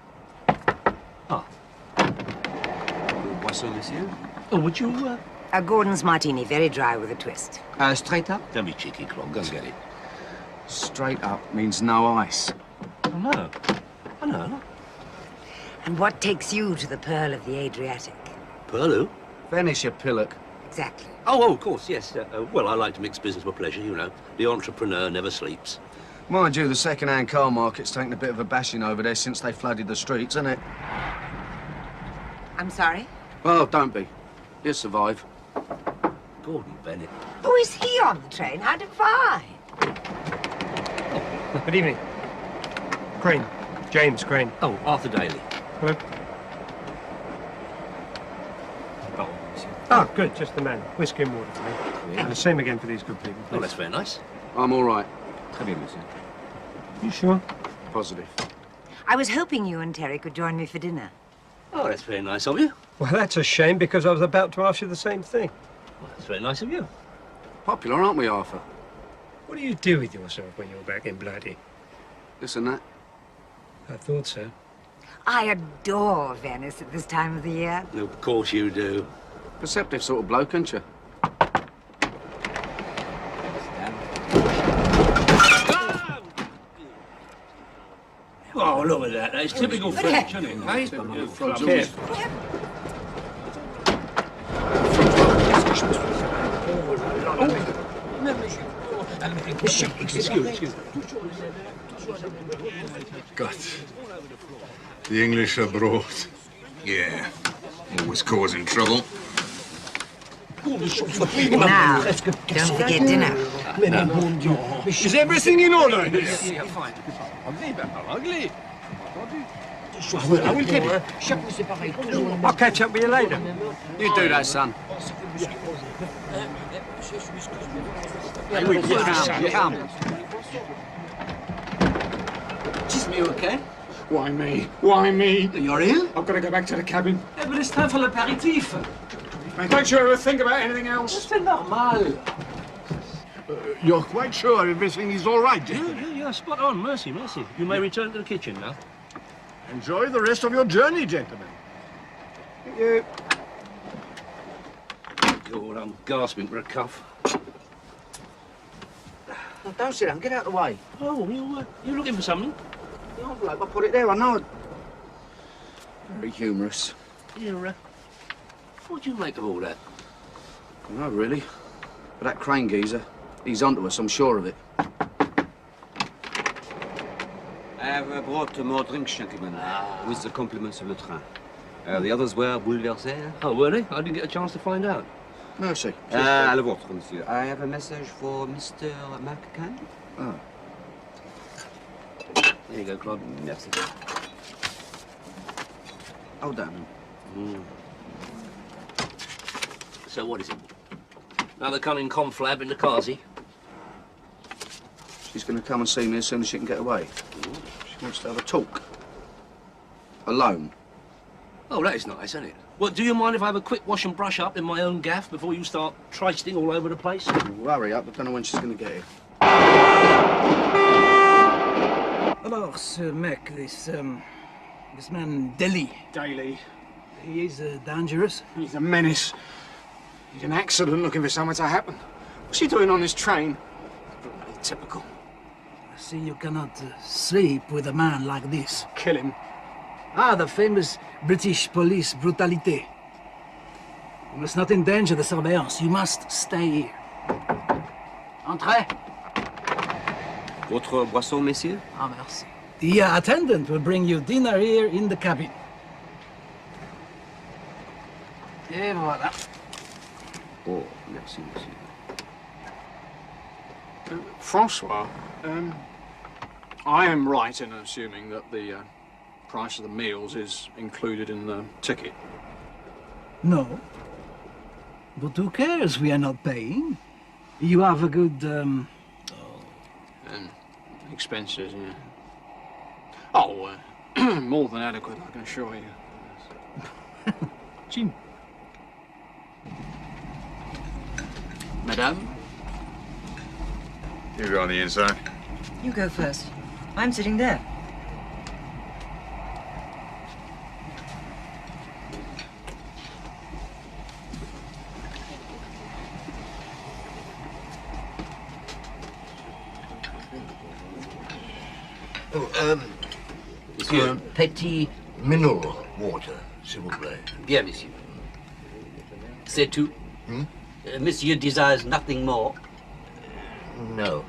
Ah. Boisson, monsieur? Oh, would you, A Gordon's martini, very dry with a twist. Straight up? Don't be cheeky, Clog. Go and get it. Straight up means no ice. Oh, no. Oh, no. And what takes you to the Pearl of the Adriatic? Pearl who? Venice, you pillock. Exactly. Oh, of course, yes. Well, I like to mix business with pleasure, you know. The entrepreneur never sleeps. Mind you, the second-hand car market's taken a bit of a bashing over there since they flooded the streets, isn't it? I'm sorry? Oh, don't be. You'll survive. Gordon Bennett. Who is he on the train? How divine. Good evening. Crane. James Crane. Oh, Arthur Daly. Hello. Oh, good. Just the man. Whiskey and water for me. Yeah. And the same again for these good people. Oh, that's very nice. I'm all right. Très bien, monsieur. You sure? Positive. I was hoping you and Terry could join me for dinner. Oh, that's very nice of you. Well, that's a shame, because I was about to ask you the same thing. Well, that's very nice of you. Popular, aren't we, Arthur? What do you do with yourself when you're back in Bloody? Listen, that. I thought so. I adore Venice at this time of the year. Of course you do. Perceptive sort of bloke, aren't you? Oh, look at that. That's typical French, isn't it? Hey? Excuse me. God. The English abroad. Yeah. Always causing trouble. Now, don't forget dinner. Is everything in order here? Yeah, fine. Ugly. I will tell you. I'll catch up with you later. You do that, son. Come. Is me okay? Why me? Why me? You're ill? I've got to go back to the cabin. Yeah, but it's time for l'apéritif. Don't you ever think about anything else? C'est normal. You're quite sure everything is all right, gentlemen? Yeah, spot on. Mercy. You may return to the kitchen now. Enjoy the rest of your journey, gentlemen. Thank you. God, I'm gasping for a cuff. No, don't sit down. Get out of the way. Oh, you looking for something? The envelope, I put it there. I know it. Very humorous. Yeah, what do you make of all that? No, really. But that Crane geezer, he's onto us, I'm sure of it. I have brought more drinks, gentlemen, with the compliments of le train. The others were bouleversés. Oh, were they? I didn't get a chance to find out. Merci. À la vôtre, monsieur. I have a message for Mr. McCann. Oh. There you go, Claude. Merci. Hold down. So what is it? Another cunning conflab in the Kazi? She's going to come and see me as soon as she can get away. She wants to have a talk. Alone. Oh, that is nice, isn't it? Well, do you mind if I have a quick wash and brush up in my own gaff before you start trysting all over the place? Well, hurry up, I don't know when she's going to get here. Alors, Sir Mac, this man Daly. Daly. He is dangerous. He's a menace. He's an accident looking for somewhere to happen. What's he doing on this train? Bloody typical. I see you cannot sleep with a man like this. Kill him. Ah, the famous British police brutality. You must not endanger the surveillance. You must stay here. Entrez. Votre boisson, messieurs? Ah, merci. The attendant will bring you dinner here in the cabin. Et voilà. Oh, merci, monsieur. Francois, I am right in assuming that the price of the meals is included in the ticket. No. But who cares? We are not paying. You have a good, And expenses, yeah. Oh, more than adequate, I can assure you. Jim. Madame? You go on the inside. You go first. I'm sitting there. Oh, monsieur. Petit mineral water, s'il vous plaît. Bien, monsieur. C'est tout. Monsieur desires nothing more. No.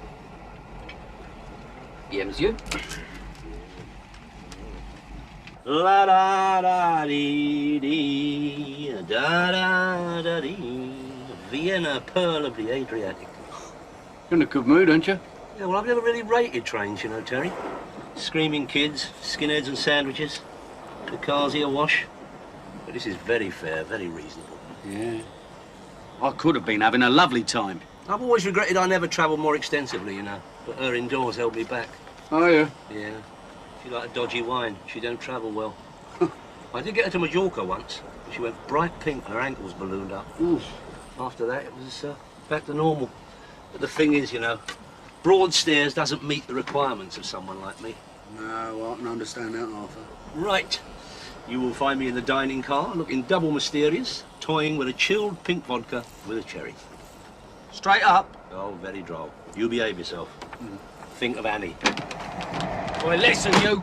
Bien, monsieur. La da da dee dee, da da da dee. Vienna, pearl of the Adriatic. You're in a good mood, aren't you? Yeah, well, I've never really rated trains, you know, Terry. Screaming kids, skinheads and sandwiches, the Kazi awash. But this is very fair, very reasonable. Yeah. I could have been having a lovely time. I've always regretted I never travelled more extensively, you know. But her indoors held me back. Oh, yeah? Yeah. She liked a dodgy wine. She don't travel well. I did get her to Mallorca once. She went bright pink and her ankles ballooned up. Oof. After that, it was back to normal. But the thing is, you know, Broadstairs doesn't meet the requirements of someone like me. No, I can understand that, Arthur. Right. You will find me in the dining car, looking double mysterious, toying with a chilled pink vodka with a cherry. Straight up? Oh, very droll. You behave yourself. Think of Annie. Boy, listen, you.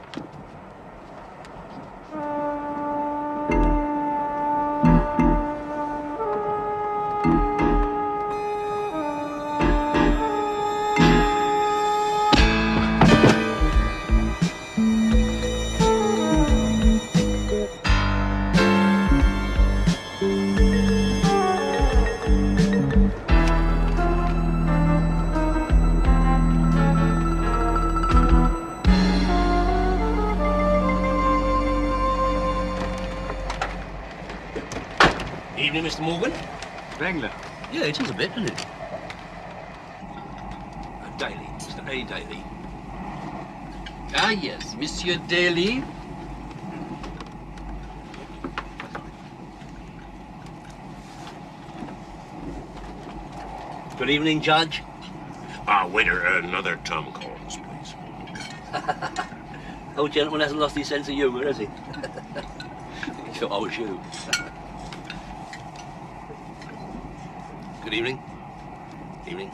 Evening, Mr. Morgan. Wrangler. Yeah, it is a bit, isn't it? Daly, Mr. A. Daly. Ah, yes, Monsieur Daly. Good evening, Judge. Waiter, another Tom Collins, please. Old gentleman hasn't lost his sense of humour, has he? He thought I was you. Good evening. Evening.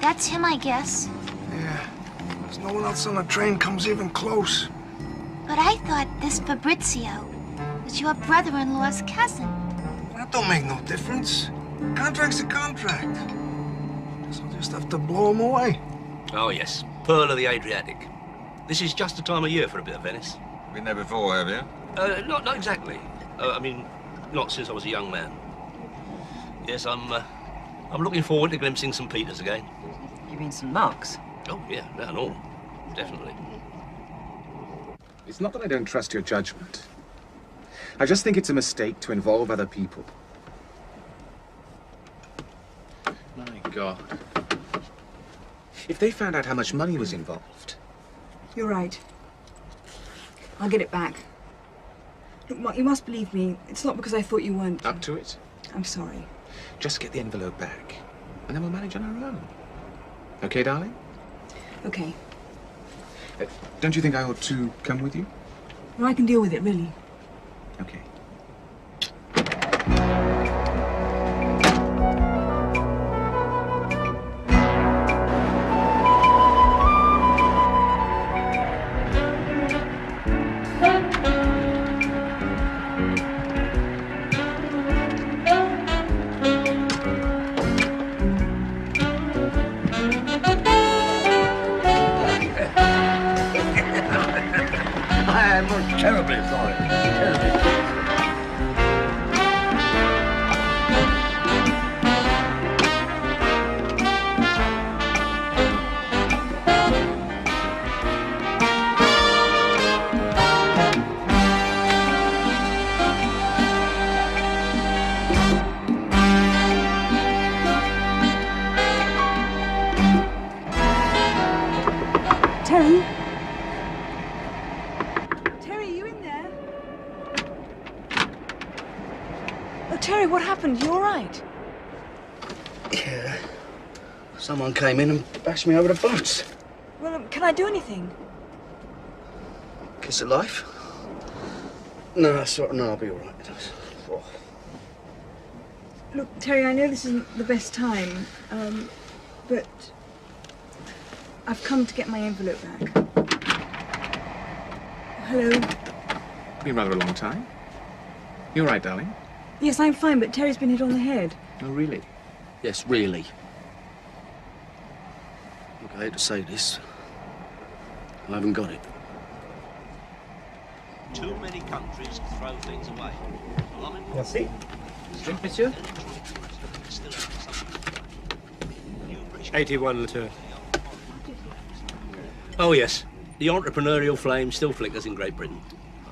That's him, I guess. Yeah. There's no one else on the train comes even close. But I thought this Fabrizio was your brother-in-law's cousin. That don't make no difference. Contract's a contract. Guess I'll just have to blow him away. Oh, yes. Pearl of the Adriatic. This is just the time of year for a bit of Venice. Been there before, have you? Not exactly. I mean, not since I was a young man. Yes, I'm looking forward to glimpsing St. Peter's again. You mean St. Mark's? Oh, yeah, that and all. Definitely. It's not that I don't trust your judgment. I just think it's a mistake to involve other people. My God. If they found out how much money was involved... You're right. I'll get it back. Look, Mark, you must believe me. It's not because I thought you weren't... Up to it? I'm sorry. Just get the envelope back, and then we'll manage on our own. Okay, darling? Okay. Don't you think I ought to come with you? Well, I can deal with it, really. Okay. I'm terribly sorry. Terribly. Terry? Terry, you in there? Oh, Terry, what happened? You all right? Yeah. Someone came in and bashed me over the butts. Well, can I do anything? Kiss of life? No, no, I'll be all right. Oh. Look, Terry, I know this isn't the best time, but I've come to get my envelope back. Hello? Been rather a long time. You all right, darling? Yes, I'm fine, but Terry's been hit on the head. Oh, really? Yes, really. Look, I hate to say this. I haven't got it. Too many countries throw things away. Merci. Drink, monsieur? 81 Latour. Oh, yes. The entrepreneurial flame still flickers in Great Britain.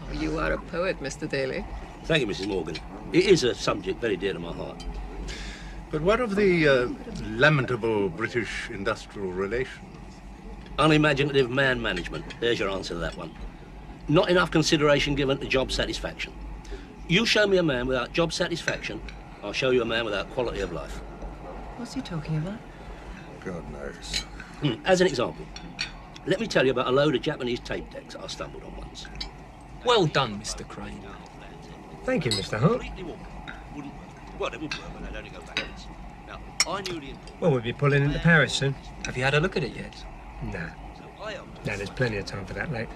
Oh, you are a poet, Mr. Daly. Thank you, Mrs. Morgan. It is a subject very dear to my heart. But what of the lamentable British industrial relations? Unimaginative man management. There's your answer to that one. Not enough consideration given to job satisfaction. You show me a man without job satisfaction, I'll show you a man without quality of life. What's he talking about? God knows. As an example, let me tell you about a load of Japanese tape decks I stumbled on once. Well done, Mr. Crane. Thank you, Mr. Hart. Well, it would work, but I'd only go backwards. Now, I knew the... Well, we'll be pulling into Paris soon. Have you had a look at it yet? Nah. No, there's plenty of time for that, late.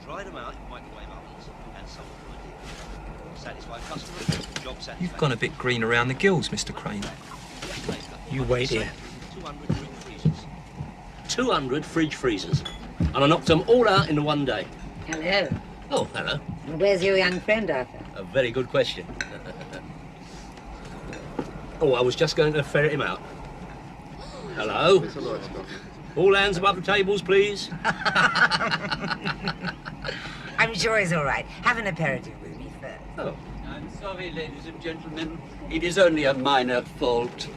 Try them out in microwave ovens and sold them a deal. Satisfy customers, job satisfaction. You've gone a bit green around the gills, Mr. Crane. You wait here. 200 fridge freezers. And I knocked them all out in one day. Hello. Oh, hello. Where's your young friend, Arthur? A very good question. Oh, I was just going to ferret him out. Hello. All hands above the tables, please. I'm sure he's all right. Have an aperitif with me first. Oh. I'm sorry, ladies and gentlemen. It is only a minor fault.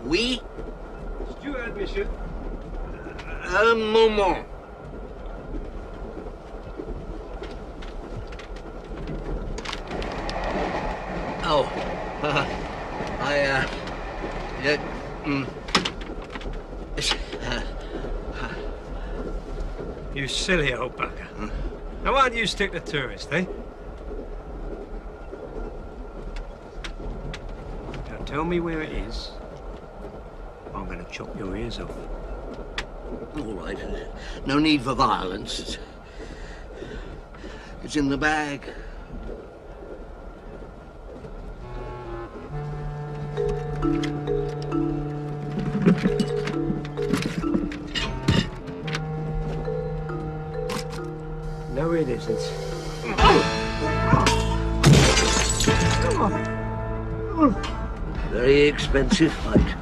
Oui? Steward, monsieur. Un moment. Oh, You silly old bugger. Now, why don't you stick to tourists, eh? Now, tell me where it is. I'm going to chop your ears off. All right. No need for violence. It's in the bag. No, it isn't. Very expensive fight.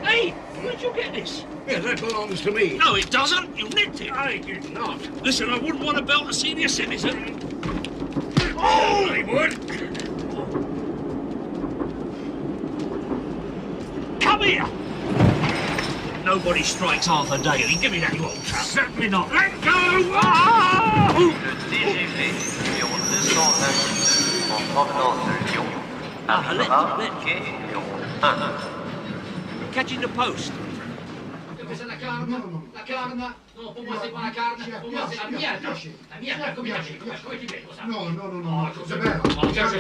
Hey, where'd you get this? Yes, that belongs to me. No, it doesn't. You nicked it. I did not. Listen, I wouldn't want to belt a senior citizen. Oh, I would. Come here. Nobody strikes Arthur Daly. Give me that, you old chap. Certainly not. Let go! Ah! Le TGV numéro 228 en provenance de Lyon arrivera quai Lyon 1. Catching the post. C'est la carne. La carne. Non, pour moi, c'est pas la carne. Pour moi, c'est la mierda. La mierda, come piace. Come ti vedo, sa? No, c'est bella.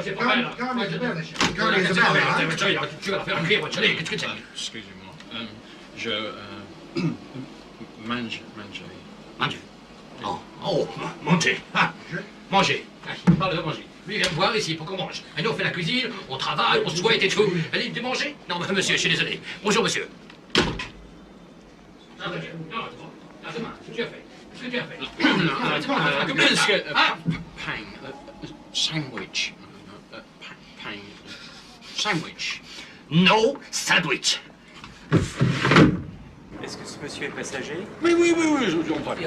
C'est pas bella. Carne, c'est bella. Carne, c'est bella. Excusez-moi. Je... mange. Manger. Oh, manger. Ah, manger. Il parle de manger. Lui, il vient me voir ici pour qu'on mange. Et nous, on fait la cuisine, on travaille, on souhaite et tout. Elle dit de manger? Non, monsieur, je suis désolé. Bonjour, monsieur. Non, demain, ce que tu as fait. Ce que tu as fait. Sandwich. Sandwich. No sandwich. Est-ce que ce monsieur est passager? Oui, je vous en parle. Il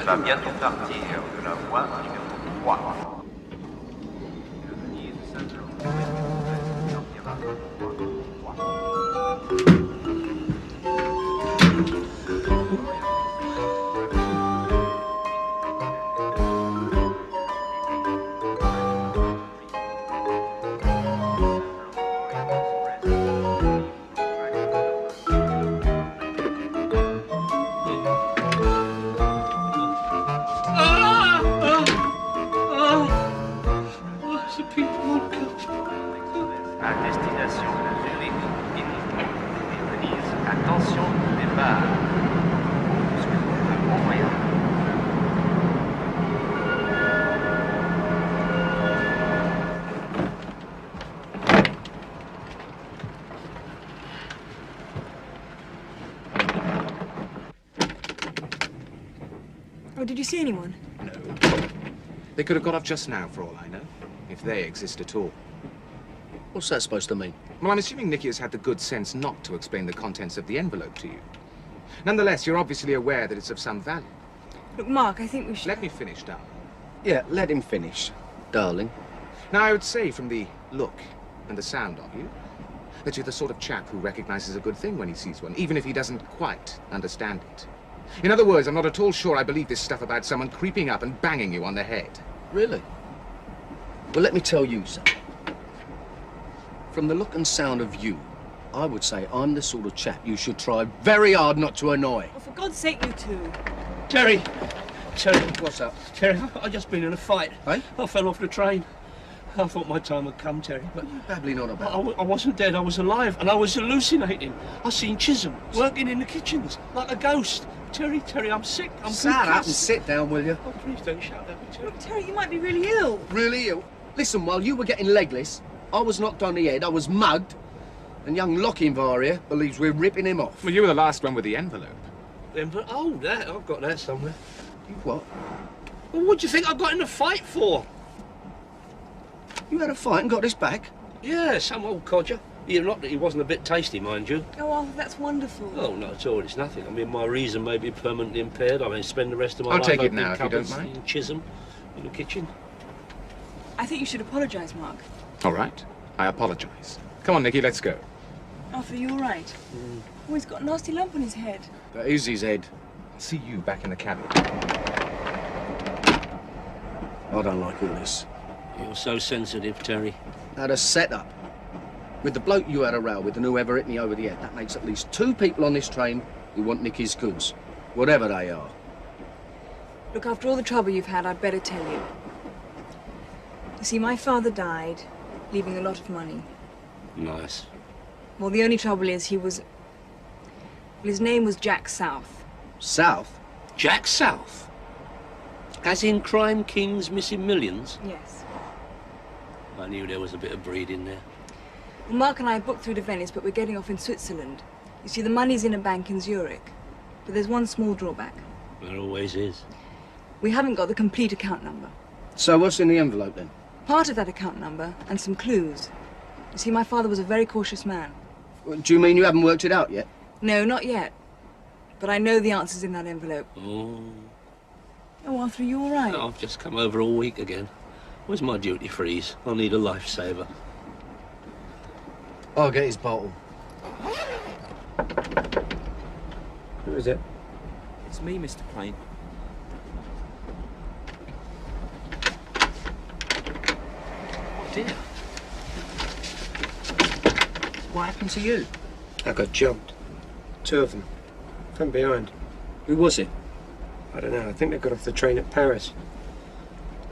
va bientôt partir de la voie numéro 3. À destination de Zurich, et Venise, attention, départ. Orient. Oh, did you see anyone? No. They could have got off just now, for all I know, if they exist at all. What's that supposed to mean? Well, I'm assuming Nicky has had the good sense not to explain the contents of the envelope to you. Nonetheless, you're obviously aware that it's of some value. Look, Mark, I think we should... Let me finish, darling. Yeah, let him finish, darling. Now, I would say from the look and the sound of you that you're the sort of chap who recognizes a good thing when he sees one, even if he doesn't quite understand it. In other words, I'm not at all sure I believe this stuff about someone creeping up and banging you on the head. Really? Well, let me tell you something. From the look and sound of you, I would say I'm the sort of chap you should try very hard not to annoy. Oh, for God's sake, you two. Terry, What's up? Terry, I've just been in a fight. Hey? I fell off the train. I thought my time had come, Terry, but... What are you babbling on about? I wasn't dead, I was alive, and I was hallucinating. I seen Chisholm working in the kitchens, like a ghost. Terry, I'm sick. I'm Shut up and concussed. sit down, will you? Oh, please don't shout at me, Terry. Look, Terry, you might be really ill. Really ill? Listen, while you were getting legless, I was knocked on the head, I was mugged, and young Lochinvar here believes we're ripping him off. Well, you were the last one with the envelope. Oh, that, I've got that somewhere. You what? Well, what do you think I got in the fight for? You had a fight and got this back? Yeah, some old codger. Yeah, not that he wasn't a bit tasty, mind you. Oh, Arthur, that's wonderful. Oh, not at all. It's nothing. I mean, my reason may be permanently impaired. I may spend the rest of my I'll life take it opening now, if you don't cupboards mind. in Chisholm, in the kitchen. I think you should apologise, Mark. All right. I apologize. Come on, Nicky, let's go. Arthur, are you all right? Oh, he's got a nasty lump on his head. That is his head. I'll see you back in the cabin. I don't like all this. You're so sensitive, Terry. Had a setup. With the bloke you had a row with and whoever hit me over the head, that makes at least 2 people on this train who want Nicky's goods, whatever they are. Look, after all the trouble you've had, I'd better tell you. You see, my father died, leaving a lot of money. Nice. Well, the only trouble is he was... Well, his name was Jack South. South? Jack South? As in Crime Kings missing millions? Yes. I knew there was a bit of breed in there. Well, Mark and I booked through to Venice, but we're getting off in Switzerland. You see, the money's in a bank in Zurich. But there's one small drawback. There always is. We haven't got the complete account number. So what's in the envelope, then? Part of that account number and some clues. You see, my father was a very cautious man. Do you mean you haven't worked it out yet? No, not yet. But I know the answer's in that envelope. Oh. Oh, Arthur, are you all right? I've just come over all week again. Where's my duty freeze? I'll need a lifesaver. I'll get his bottle. Who is it? It's me, Mr. Crane. Oh, dear. What happened to you? I got jumped. 2 of them. From behind. Who was it? I don't know. I think they got off the train at Paris.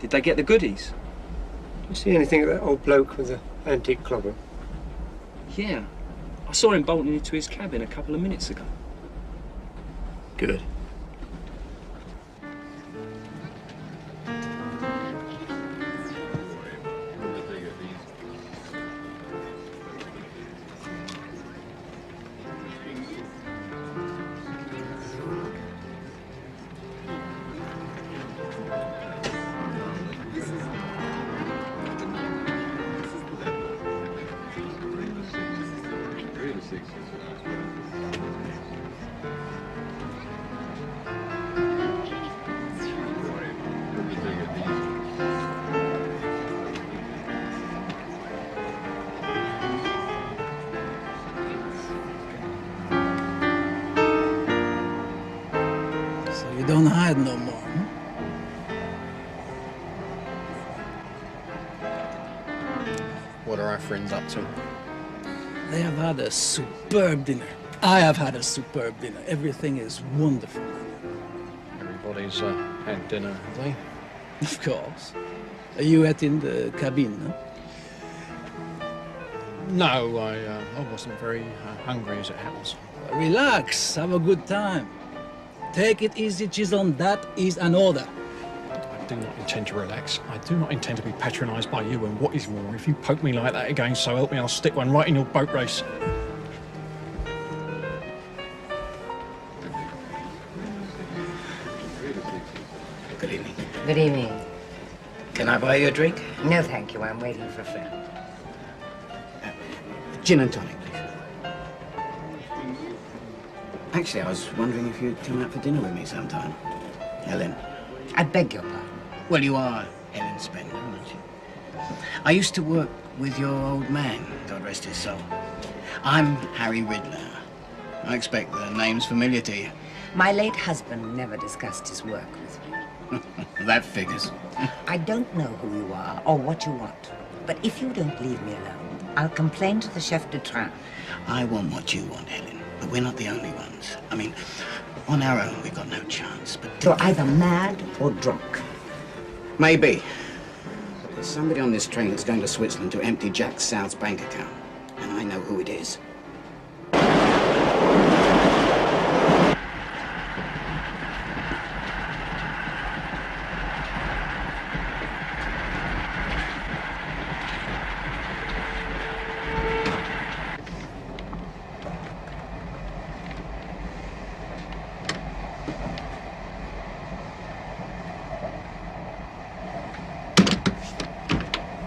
Did they get the goodies? You see anything of that old bloke with the antique clobber? Yeah. I saw him bolting into his cabin a couple of minutes ago. Good. You don't hide no more, huh? What are our friends up to? They have had a superb dinner. I have had a superb dinner. Everything is wonderful. Everybody's had dinner, have they? Of course. You ate in the cabin, huh? No, I wasn't very hungry as it happens. Relax, have a good time. Take it easy, Chisholm. That is an order. I do not intend to relax. I do not intend to be patronised by you, and what is more, if you poke me like that again, so help me, I'll stick one right in your boat race. Good evening. Good evening. Can I buy you a drink? No, thank you. I'm waiting for a friend. Gin and tonic, please. Actually, I was wondering if you'd come out for dinner with me sometime. Helen. I beg your pardon. Well, you are Helen Spender, aren't you? I used to work with your old man, God rest his soul. I'm Harry Riddler. I expect the name's familiar to you. My late husband never discussed his work with me. That figures. I don't know who you are or what you want, but if you don't leave me alone, I'll complain to the chef de train. I want what you want, Helen. But we're not the only ones. I mean, on our own, we've got no chance, but... You're either mad or drunk. Maybe. But there's somebody on this train that's going to Switzerland to empty Jack South's bank account. And I know who it is.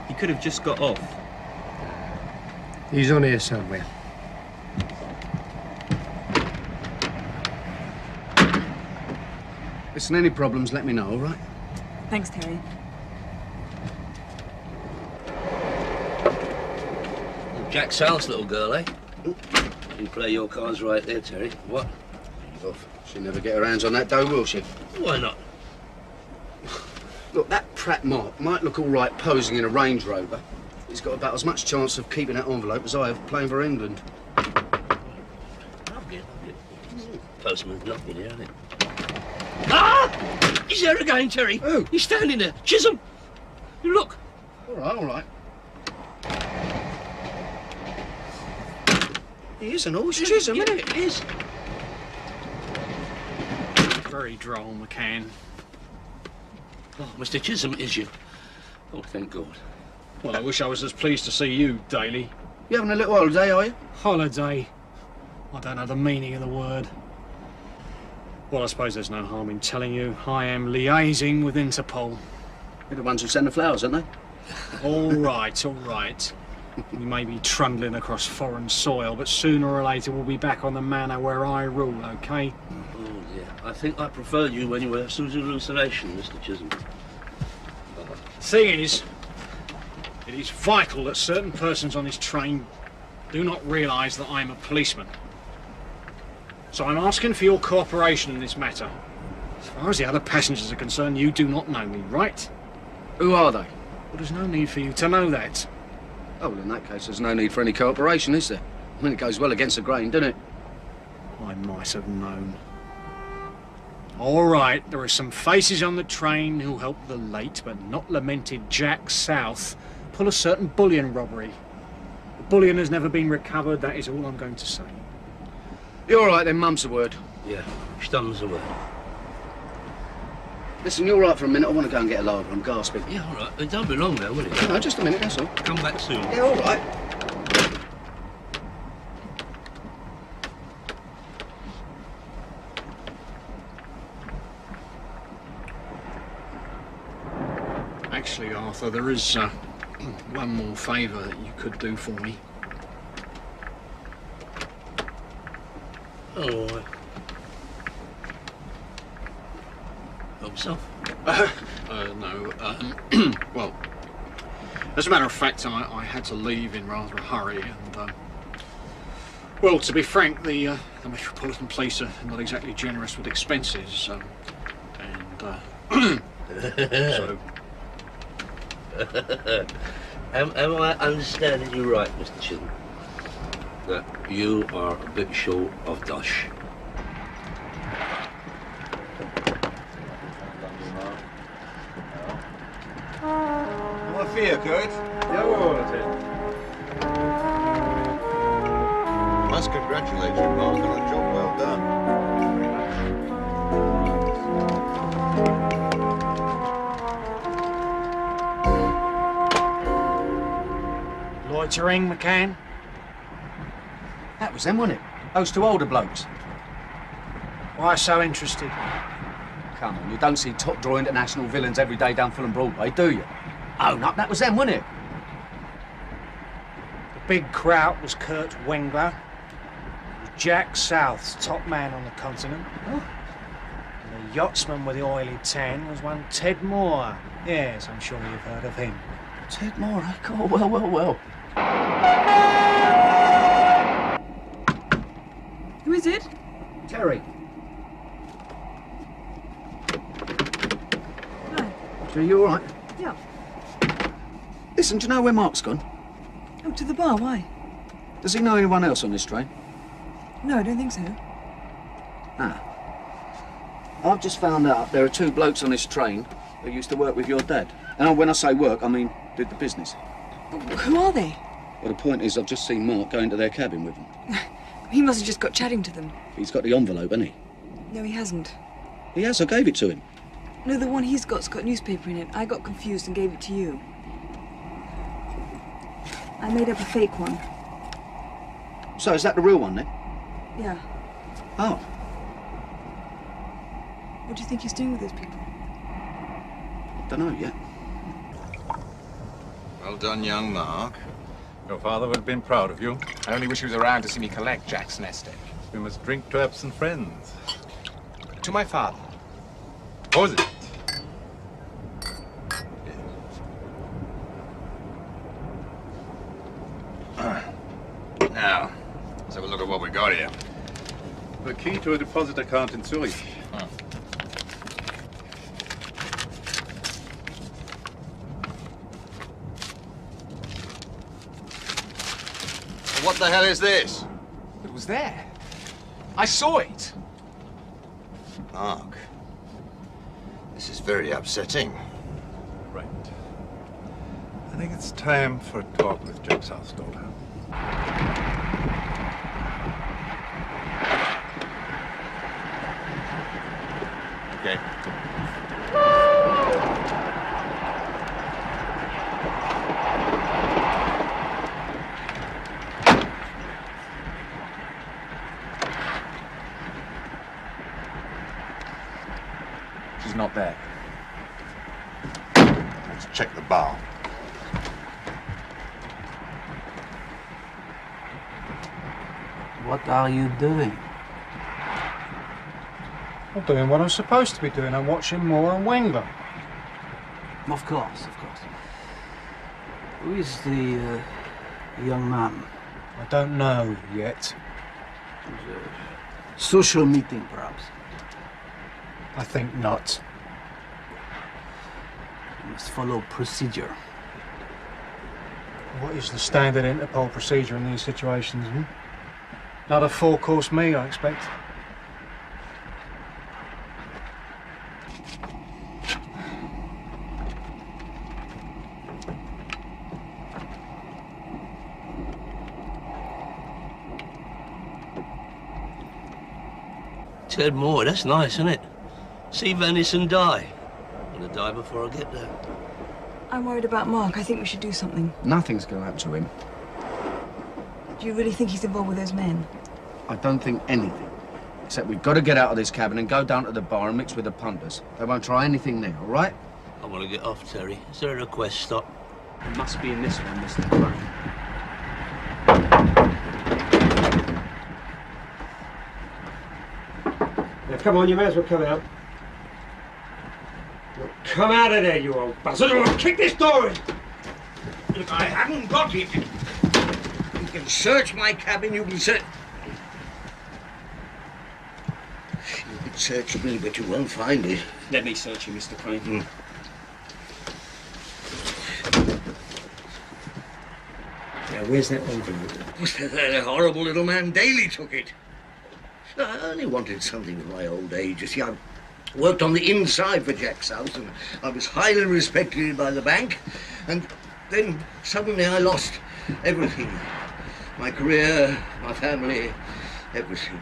He could have just got off. He's on here somewhere. Listen, any problems, let me know, all right? Thanks, Terry. Jack South's little girl, eh? You play your cards right there, Terry. What? Off. She'll never get her hands on that dough, will she? Why not? Look, that Pratt Mark might look all right posing in a Range Rover. He's got about as much chance of keeping that envelope as I have playing for England. Lovely. Postman's knocking here, isn't it? Ah! He's there again, Terry. Who? He's standing there. Chisholm. You look. All right, all right. He is an horse Chisholm, isn't it? It is. Very droll, McCann. Oh, Mr. Chisholm, is you? Oh, thank God. Well, I wish I was as pleased to see you, Daly. You having a little holiday, are you? Holiday? I don't know the meaning of the word. Well, I suppose there's no harm in telling you I am liaising with Interpol. They're the ones who send the flowers, aren't they? All right, all right. We may be trundling across foreign soil, but sooner or later we'll be back on the manor where I rule, OK? Oh, dear. I think I preferred you when you were Susan hallucination, Mr. Chisholm. Thing is, it is vital that certain persons on this train do not realise that I'm a policeman. So I'm asking for your cooperation in this matter. As far as the other passengers are concerned, you do not know me, right? Who are they? Well, there's no need for you to know that. Oh, well, in that case, there's no need for any cooperation, is there? I mean, it goes well against the grain, doesn't it? I might have known. All right, there are some faces on the train who helped the late but not lamented Jack South pull a certain bullion robbery. The bullion has never been recovered, that is all I'm going to say. You're all right then, Mum's a word. Yeah, Stum's a word. Listen, you're all right for a minute. I want to go and get a lager. I'm gasping. Yeah, all right. It don't be long now, will it? No, just a minute, that's all. Come back soon. Yeah, all right. Actually, Arthur, there is one more favour that you could do for me. Oh, help yourself. No. Well, as a matter of fact, I had to leave in rather a hurry, and well, to be frank, the Metropolitan Police are not exactly generous with expenses, and so. Am I understanding you right, Mr. Chisholm? That you are a bit short of dosh? Vad fyrkurt? Ja, det. Must congratulate you, Mark, on a job well done. Loitering, McCann? That was them, wasn't it? Those two older blokes. Why so interested? Come on, you don't see top-drawer international villains every day down Fulham Broadway, do you? Own up, that was them, wasn't it? The big kraut was Kurt Wengler. Jack South's top man on the continent. And the yachtsman with the oily tan was one Ted Moore. Yes, I'm sure you've heard of him. Ted Moore, eh? Oh, well, well, well. Who is it? Terry. Hi. Terry, you all right? Yeah. Listen, do you know where Mark's gone? Oh, to the bar, why? Does he know anyone else on this train? No, I don't think so. Ah. I've just found out there are two blokes on this train who used to work with your dad. And when I say work, I mean did the business. Who are they? Well, the point is I've just seen Mark go into their cabin with them. He must have just got chatting to them. He's got the envelope, hasn't he? No, he hasn't. He has, I gave it to him. No, the one he's got's got newspaper in it. I got confused and gave it to you. I made up a fake one. So is that the real one then? Yeah. Oh. What do you think he's doing with those people? Don't know yet. Well done, young Mark. Your father would have been proud of you. I only wish he was around to see me collect Jack's nest egg. We must drink to absent friends. To my father. What was it? Now, let's have a look at what we got here. The key to a deposit account in Zurich. What the hell is this? It was there. I saw it. Mark, this is very upsetting. Right. I think it's time for a talk with Jack Southdown. Okay. She's not there. Let's check the bar. What are you doing? I'm doing what I'm supposed to be doing. I'm watching Moore and Wenger. Of course, of course. Who is the young man? I don't know yet. Social meeting, perhaps. I think not. You must follow procedure. What is the standard Interpol procedure in these situations? Not a four-course meal, I expect. Ted Moore, that's nice, isn't it? See Venice and die. I'm gonna die before I get there. I'm worried about Mark. I think we should do something. Nothing's going to happen to him. Do you really think he's involved with those men? I don't think anything. Except we've got to get out of this cabin and go down to the bar and mix with the punters. They won't try anything there, all right? I want to get off, Terry. Is there a request stop? It must be in this one, Mr. Crane. Now, come on, you may as well come out. Look, come out of there, you old buzzard, or I'll kick this door in! Look, I haven't got it. You can search my cabin, you can search... You can search me, but you won't find it. Let me search you, Mr. Crane. Now, where's that envelope? That horrible little man Daly took it. I only wanted something of my old age. You see, I worked on the inside for Jack South, and I was highly respected by the bank. And then suddenly I lost everything. My career, my family, everything.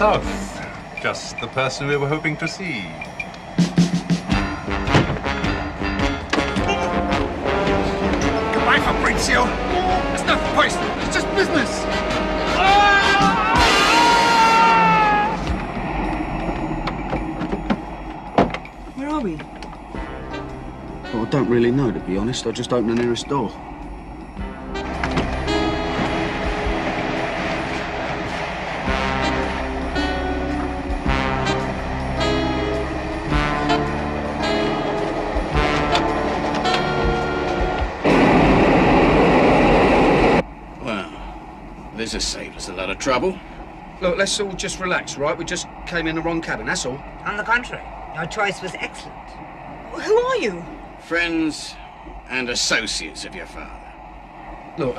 South. Just the person we were hoping to see. Goodbye, Fabrizio. It's not personal. It's just business. Where are we? Well, I don't really know, to be honest. I just opened the nearest door. This has saved us a lot of trouble. Look, let's all just relax, right? We just came in the wrong cabin, that's all. On the contrary, your choice was excellent. Who are you? Friends and associates of your father. Look,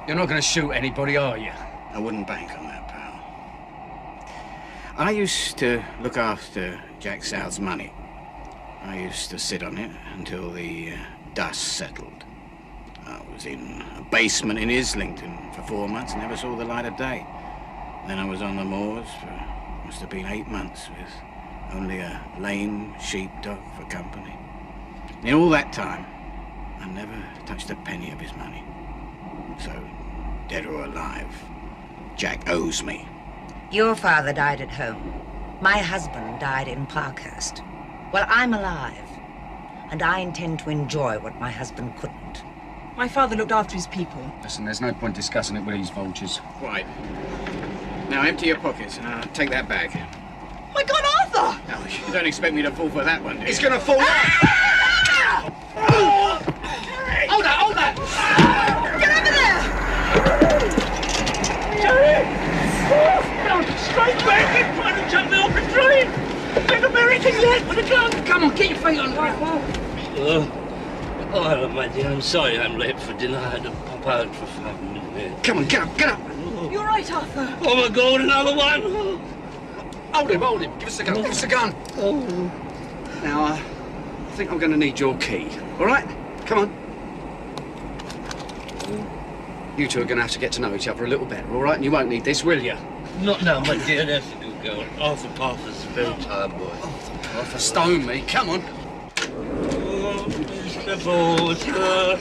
you're not going to shoot anybody, are you? I wouldn't bank on that, pal. I used to look after Jack South's money. I used to sit on it until the dust settled. I was in a basement in Islington for 4 months and never saw the light of day. Then I was on the moors for, must have been 8 months with only a lame sheepdog for company. In all that time, I never touched a penny of his money. So, dead or alive, Jack owes me. Your father died at home. My husband died in Parkhurst. Well, I'm alive, and I intend to enjoy what my husband couldn't. My father looked after his people. Listen, there's no point discussing it with these vultures. Right. Now empty your pockets and take that bag. My God, Arthur! No, you don't expect me to fall for that one, do you? It's gonna fall out! Hold that, hold that! Get over there! Jerry! Straight back! He's trying to jump me off the train! Take a American yet with a gun! Come on, get your feet on the ground. Oh, hello, my dear. I'm sorry I'm late for dinner. I had to pop out for 5 minutes. Come on, get up, get up! You're right, Arthur. Oh, my God, another one! Hold him. Give us the gun, give us the gun. Oh. Now, I think I'm going to need your key. All right? Come on. You two are going to have to get to know each other a little better, all right? And you won't need this, will you? Not now, my dear. That's a good girl. Arthur Parker's a very tired boy. Arthur stoned me. Come on. Oh, Mr. Porter.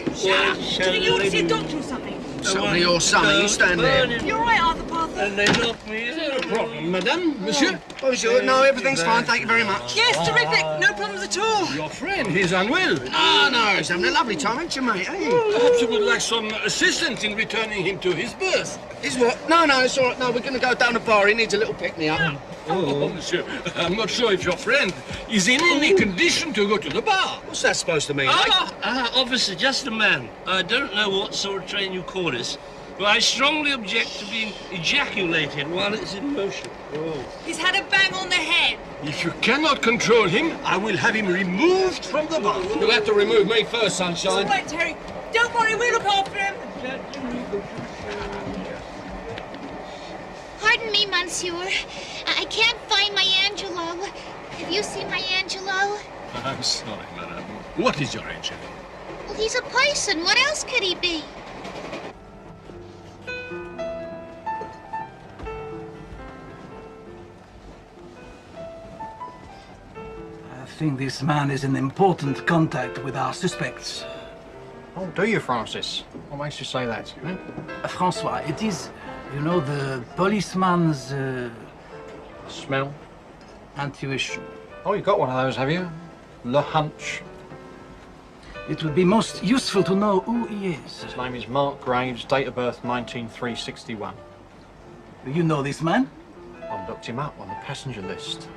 Do you think you want to see a doctor or something? Somebody or something. You stand there. You're right, Arthur Parker. And they knocked me. Is there a problem, madame? Monsieur? Bonjour. No, everything's fine. Thank you very much. Yes, terrific. No problems at all. Your friend, he's unwell. No, he's having a lovely time, ain't you, mate? Hey? Perhaps you would like some assistance in returning him to his berth. His what? No, it's all right. No, we're going to go down the bar. He needs a little pick-me-up. Oh, monsieur, I'm not sure if your friend is in any condition to go to the bar. What's that supposed to mean? Officer, just a man. I don't know what sort of train you call this, but I strongly object to being ejaculated while it's in motion. Oh. He's had a bang on the head. If you cannot control him, I will have him removed from the bar. You'll have to remove me first, sunshine. All right, Terry. Don't worry, we'll look after him. Pardon me, Monsieur. I can't find my Angelo. Have you seen my Angelo? I'm sorry, madame. What is your Angelo? Well, he's a person. What else could he be? I think this man is in important contact with our suspects. Oh, do you, Francis? What makes you say that? Francois, it is, you know, the policeman's... Smell? Intuition. Oh, you got one of those, have you? Le hunch. It would be most useful to know who he is. His name is Mark Graves, date of birth 19361. Do you know this man? I looked him up on the passenger list.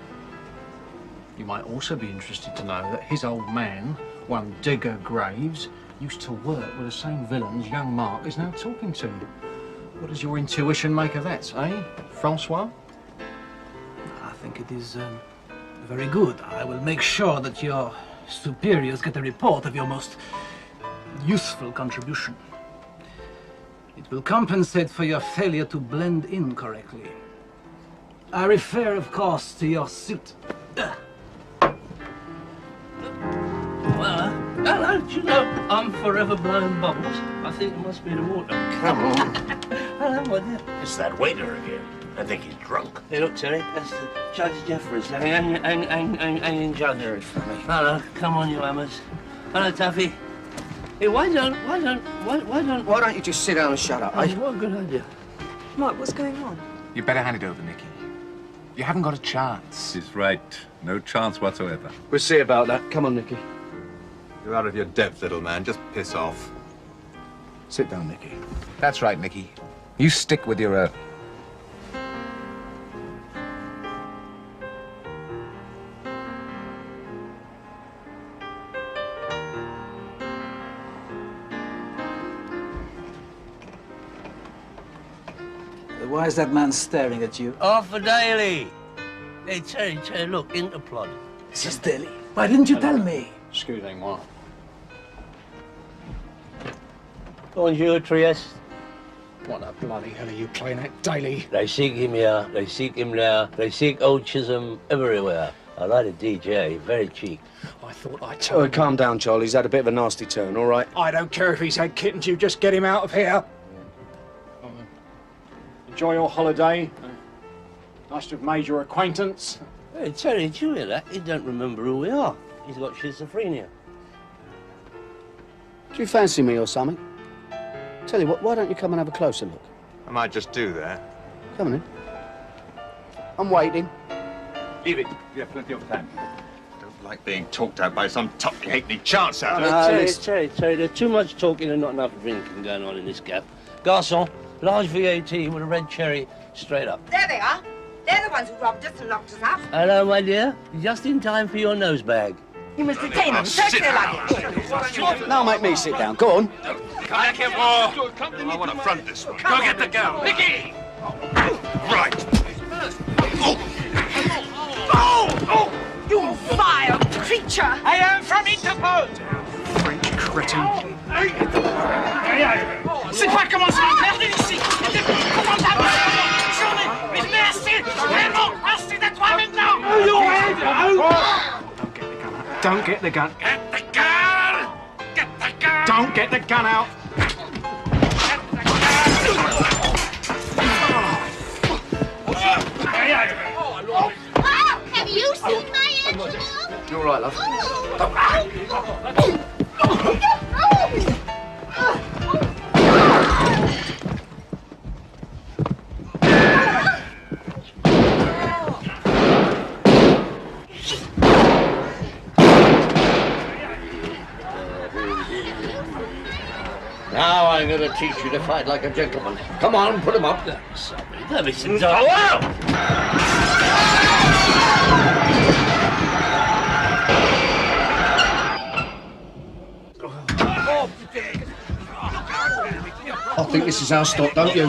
You might also be interested to know that his old man, one Digger Graves, used to work with the same villains young Mark is now talking to. What does your intuition make of that, eh, Francois? I think it is very good. I will make sure that your superiors get a report of your most useful contribution. It will compensate for your failure to blend in correctly. I refer, of course, to your suit. Hello, do you know, I'm forever blowing bubbles. I think it must be the water. Come on. Hello, my dear. It's that waiter again. I think he's drunk. Hey, look, Terry, that's Judge Jeffries. Hanging Judge. Very funny. Hello, come on, you hammers. Hello, Taffy. Hey, why don't... Why don't you just sit down and shut up, Oh, eh? what a good idea. Mike, what's going on? You better hand it over, Nicky. You haven't got a chance. He's right. No chance whatsoever. We'll see about that. Come on, Nicky. You're out of your depth, little man. Just piss off. Sit down, Nicky. That's right, Nicky. You stick with your... Why is that man staring at you? Arthur Daly. Hey, Terry, look, Interplot. This is Daly. Why didn't you tell me? Excusez-moi. Bonjour, Trieste. What the bloody hell are you playing at, Daly? They seek him here, they seek him there, they seek old Chisholm everywhere. I like a DJ, very cheap. I thought I told Oh, calm down, Charlie. He's had a bit of a nasty turn, all right? I don't care if he's had kittens, you just get him out of here. Enjoy your holiday. Nice to have made your acquaintance. Hey, Terry, did you hear that? He don't remember who we are. He's got schizophrenia. Do you fancy me or something? Tell you what, why don't you come and have a closer look? I might just do that. Come on in. I'm waiting. Leave it. You have plenty of time. Don't like being talked at by some toppy halfpenny chance out Terry, there's too much talking and not enough drinking going on in this gap. Garçon, large VAT with a red cherry, straight up. There they are. They're the ones who robbed us and locked us up. Hello, my dear. Just in time for your nose bag. You must detain them. Search their luggage. Now make me sit down. Go on. Back him more. I want to front this one. Go get the gal. Nicky! Right. You vile creature! I am from Interpol! French cretin. C'est pas comment ça merde ici! Comment ça va? Mais merci! Vraiment! Merci de toi maintenant! Don't get the gun. Get the gun! Get the gun! Don't get the gun out. Have you seen my Angelo? You all right, love? Now I'm going to teach you to fight like a gentleman. Come on, put him up. Let me sit down. I think this is our stop, don't you?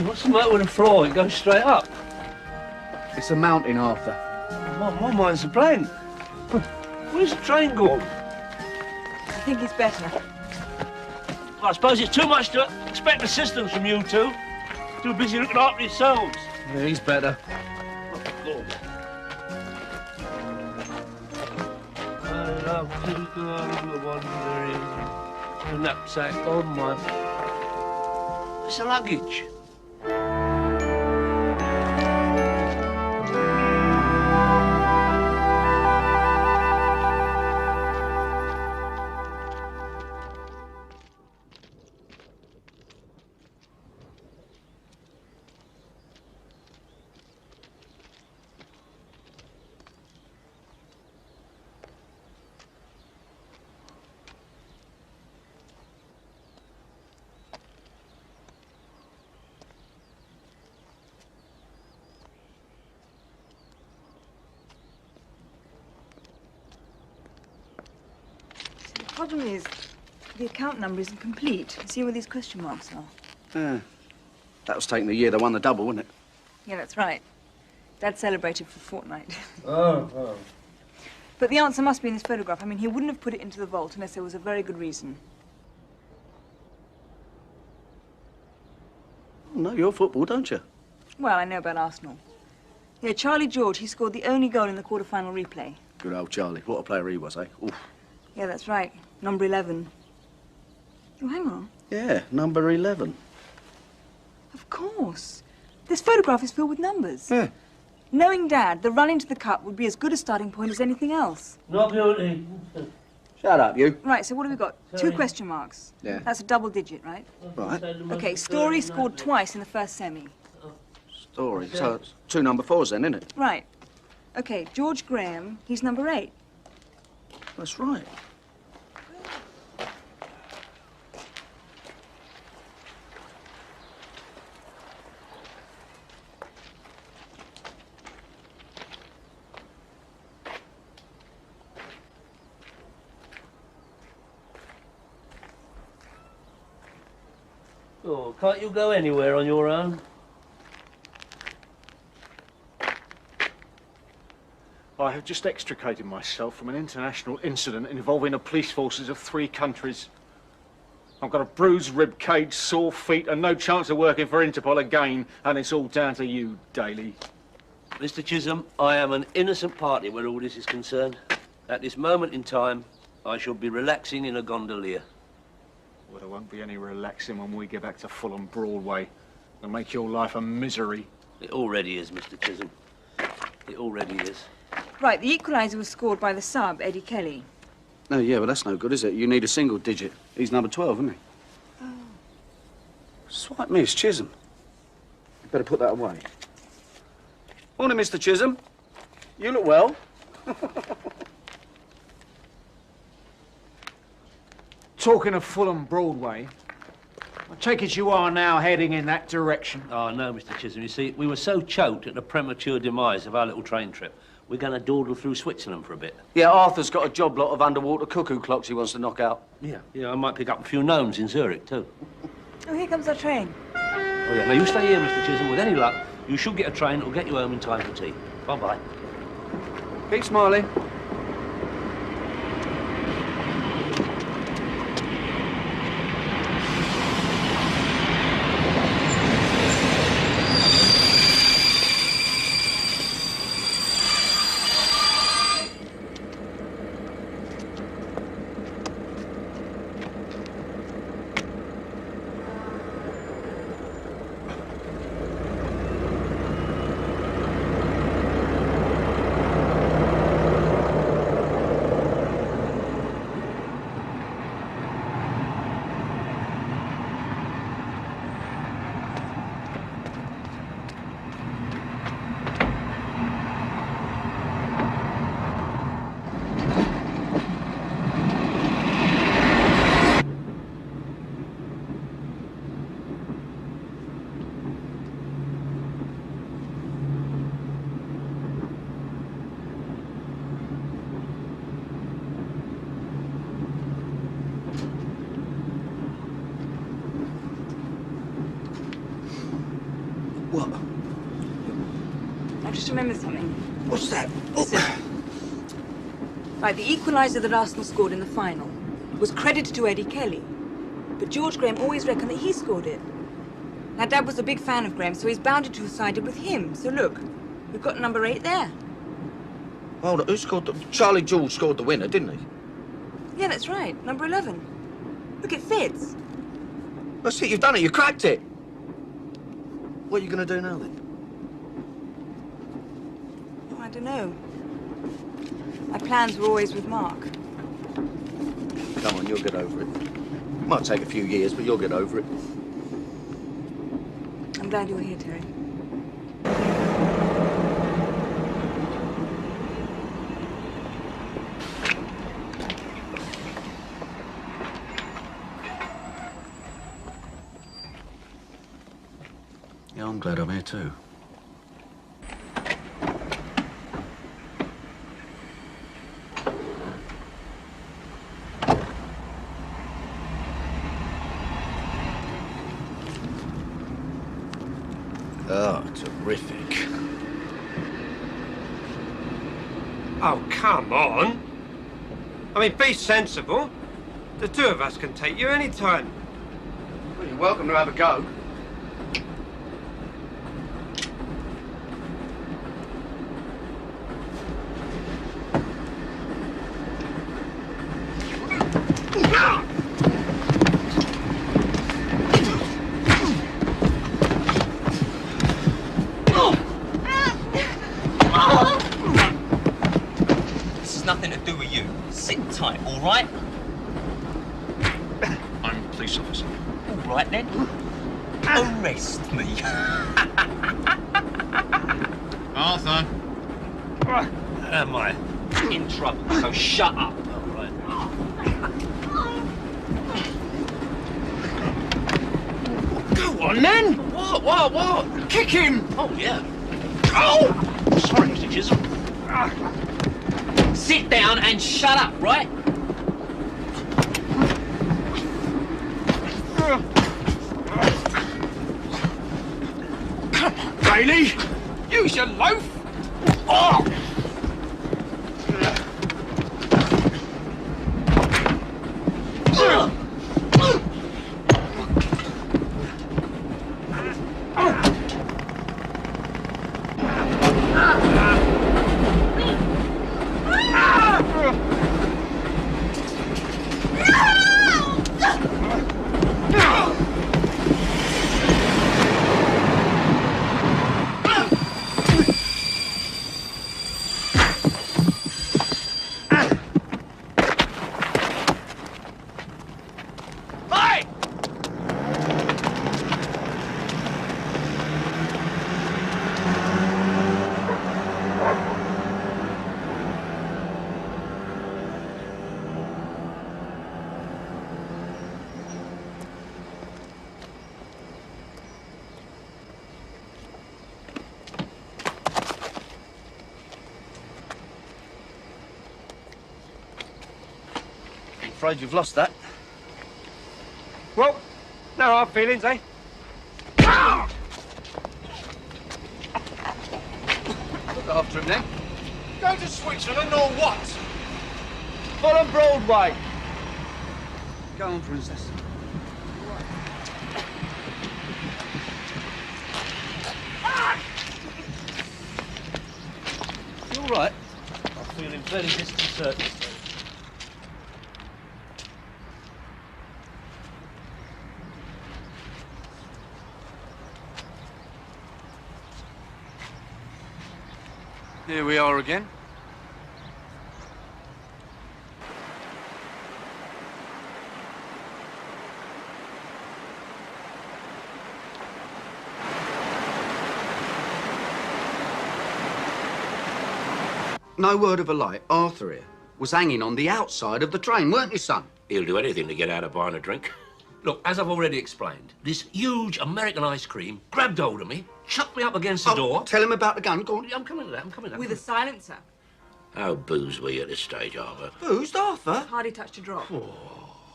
What's the matter with the floor? It goes straight up. It's a mountain, Arthur. My mind's a blank. Where's the train gone? I think he's better. I suppose it's too much to expect assistance from you two. Too busy looking after yourselves. Yeah, he's better. I love to go wandering. The knapsack on my... It's a luggage. The problem is, the account number isn't complete. See where these question marks are? Yeah. That was taking the year they won the double, wasn't it? Yeah, that's right. Dad celebrated for a fortnight. Oh. But the answer must be in this photograph. I mean, he wouldn't have put it into the vault unless there was a very good reason. You know your football, don't you? Well, I know about Arsenal. Yeah, Charlie George, he scored the only goal in the quarter-final replay. Good old Charlie. What a player he was, eh? Oof. Yeah, that's right. Number 11. Oh, hang on. Yeah, number 11. Of course. This photograph is filled with numbers. Yeah. Knowing Dad, the run into the cup would be as good a starting point as anything else. Not guilty. Shut up, you. Right, so what have we got? Sorry. 2 question marks. Yeah. That's a double digit, right? Right. Okay, Story scored twice in the first semi. Story. So it's 2 number 4s then, isn't it? Right. Okay, George Graham, he's number 8. That's right. Oh, can't you go anywhere on your own? have just extricated myself from an international incident involving the police forces of 3 countries. I've got a bruised rib cage, sore feet, and no chance of working for Interpol again, and it's all down to you, Daly. Mr. Chisholm, I am an innocent party where all this is concerned. At this moment in time, I shall be relaxing in a gondolier. Well, there won't be any relaxing when we get back to Fulham Broadway. It'll make your life a misery. It already is, Mr. Chisholm. It already is. Right, the equaliser was scored by the sub, Eddie Kelly. No, yeah, but that's no good, is it? You need a single digit. He's number 12, isn't he? Oh. Swipe miss, Chisholm. You better put that away. Morning, Mr. Chisholm. You look well. Talking of Fulham Broadway, I take it you are now heading in that direction. Oh, no, Mr. Chisholm. You see, we were so choked at the premature demise of our little train trip, we're going to dawdle through Switzerland for a bit. Yeah, Arthur's got a job lot of underwater cuckoo clocks he wants to knock out. Yeah, I might pick up a few gnomes in Zurich, too. Oh, here comes our train. Oh, yeah. Now, you stay here, Mr. Chisholm. With any luck, you should get a train that'll get you home in time for tea. Bye-bye. Keep smiling. What? I just remembered something. What's that? Listen. Right, the equaliser that Arsenal scored in the final was credited to Eddie Kelly. But George Graham always reckoned that he scored it. Now, Dad was a big fan of Graham, so he's bounded to have sided with him. So look, we've got number 8 there. Hold on, who scored the... Charlie George scored the winner, didn't he? Yeah, that's right, number 11. Look, it fits. That's it, you've done it, you cracked it. What are you going to do now, then? Oh, I don't know. My plans were always with Mark. Come on, you'll get over it. Might take a few years, but you'll get over it. I'm glad you're here, Terry. Yeah, I'm glad I'm here, too. Oh, terrific. Oh, come on. I mean, be sensible. The 2 of us can take you any time. Well, you're welcome to have a go. This has nothing to do with you. Sit tight, all right? I'm a police officer. All right, then. Arrest me. Arthur. Am I? In trouble, so shut up. All right. Go on, then. What? Kick him. Oh, yeah. Oh! Sorry, Mr. Chisholm. Sit down and shut up, right? Come on, Bailey. Use your loaf. Oh! Afraid you've lost that. Well, no hard feelings, eh? Look after him then. Go to Switzerland or what? Follow Broadway. Go on, Princess. You all right? I'm feeling fairly disconcerted. Here we are again. No word of a lie, Arthur here was hanging on the outside of the train, weren't you, son? He'll do anything to get out of buying a drink. Look, as I've already explained, this huge American ice cream grabbed hold of me, chucked me up against the door. Tell him about the gun, go on. I'm coming to that, I'm coming to that. With a silencer. How boozed were you at this stage, Arthur? Who's Arthur? Hardly touched a drop.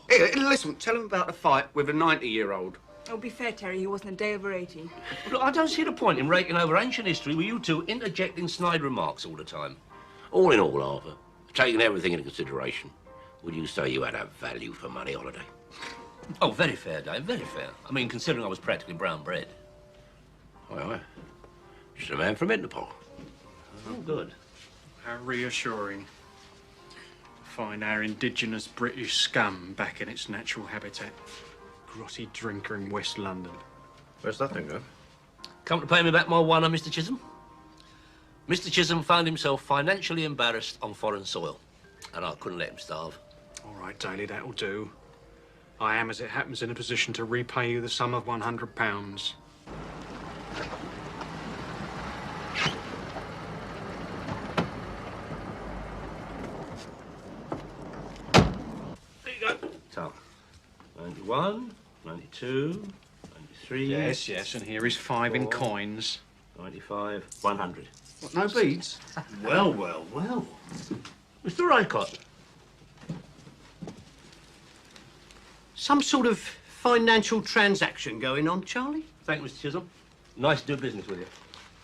Here, listen, tell him about the fight with a 90-year-old. Oh, be fair, Terry, he wasn't a day over 80. Look, I don't see the point in raking over ancient history with you two interjecting snide remarks all the time. All in all, Arthur, taking everything into consideration, would you say you had a value for money holiday? Oh, very fair, Dave, very fair. I mean, considering I was practically brown bread. Aye, aye. Just a man from Interpol. Oh, good. How reassuring. To find our indigenous British scum back in its natural habitat. Grotty drinker in West London. Where's that thing go? Come to pay me back my one, Mr. Chisholm? Mr. Chisholm found himself financially embarrassed on foreign soil, and I couldn't let him starve. All right, Daly, that'll do. I am, as it happens, in a position to repay you the sum of £100. There you go. So, 91, 92, 93... Yes, yes, and here is 5 in coins. 95, 100. What, no beads? Well, well, well. Mr. Rycott. Some sort of financial transaction going on, Charlie? Thank you, Mr. Chisholm. Nice to do business with you.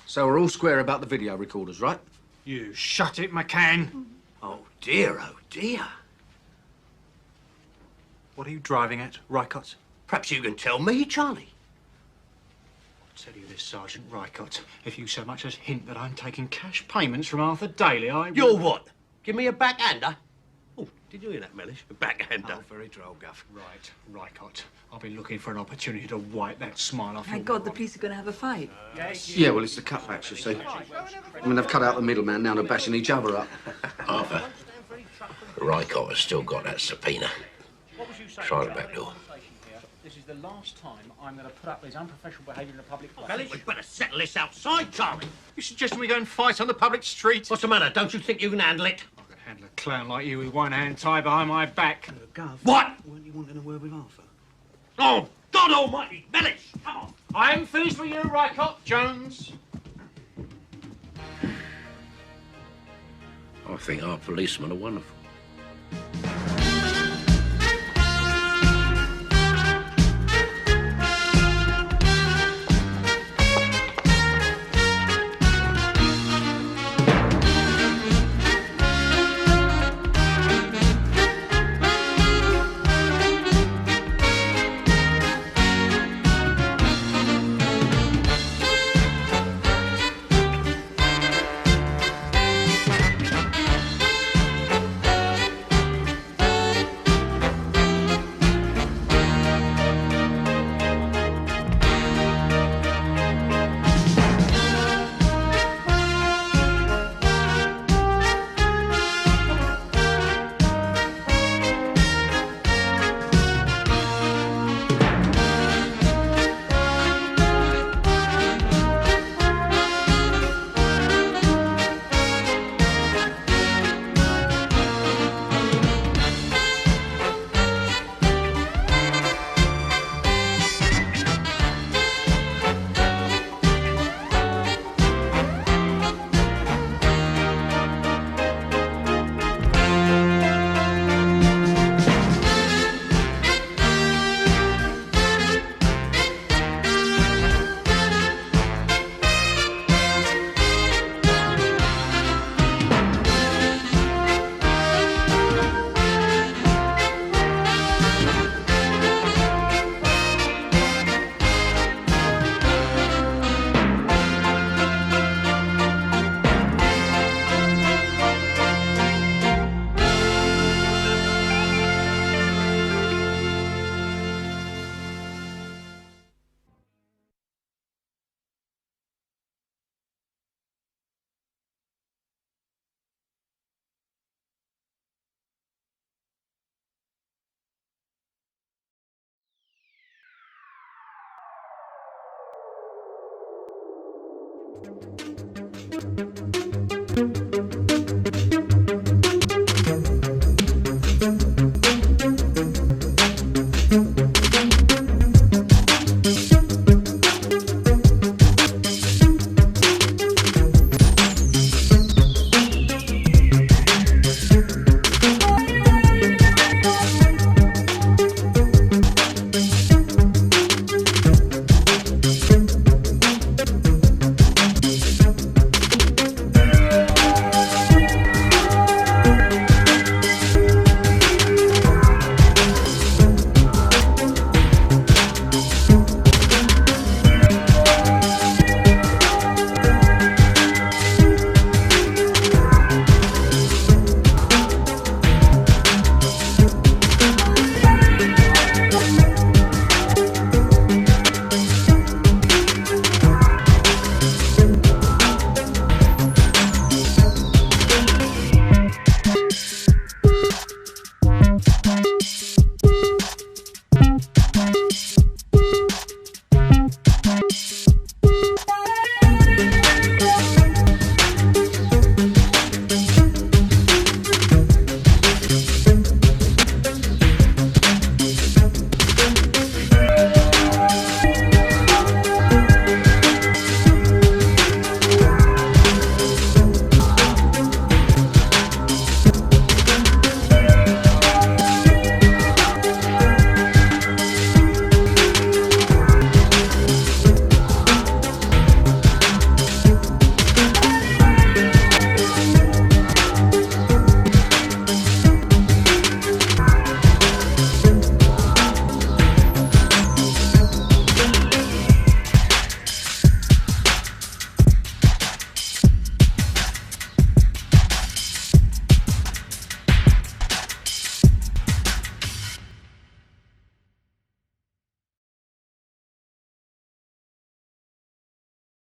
So we're all square about the video recorders, right? You shut it, McCann. Oh, dear, oh, dear. What are you driving at, Rycott? Perhaps you can tell me, Charlie. I'll tell you this, Sergeant Rycott. If you so much as hint that I'm taking cash payments from Arthur Daly, I will... You're what? Give me a backhander? Oh, did you hear that, Mellish? A backhander. Oh, very droll, Guff. Right, Rycott. I'll be looking for an opportunity to wipe that smile off your... Thank God the police are going to have a fight. Yeah, well, it's the cutbacks, you see. I mean, they've cut out the middleman, now they're bashing each other up. Arthur, Rycott has still got that subpoena. Try the back door. This is the last time I'm going to put up with his unprofessional behaviour in a public place. Mellish, we'd better settle this outside, Charlie. You suggesting we go and fight on the public street? What's the matter? Don't you think you can handle it? I could handle a clown like you with one hand tied behind my back. Gov. What? Weren't you wanting a word with Arthur? Oh, God almighty, Mellish, come on. I haven't finished with you, Rycott, Jones. I think our policemen are wonderful.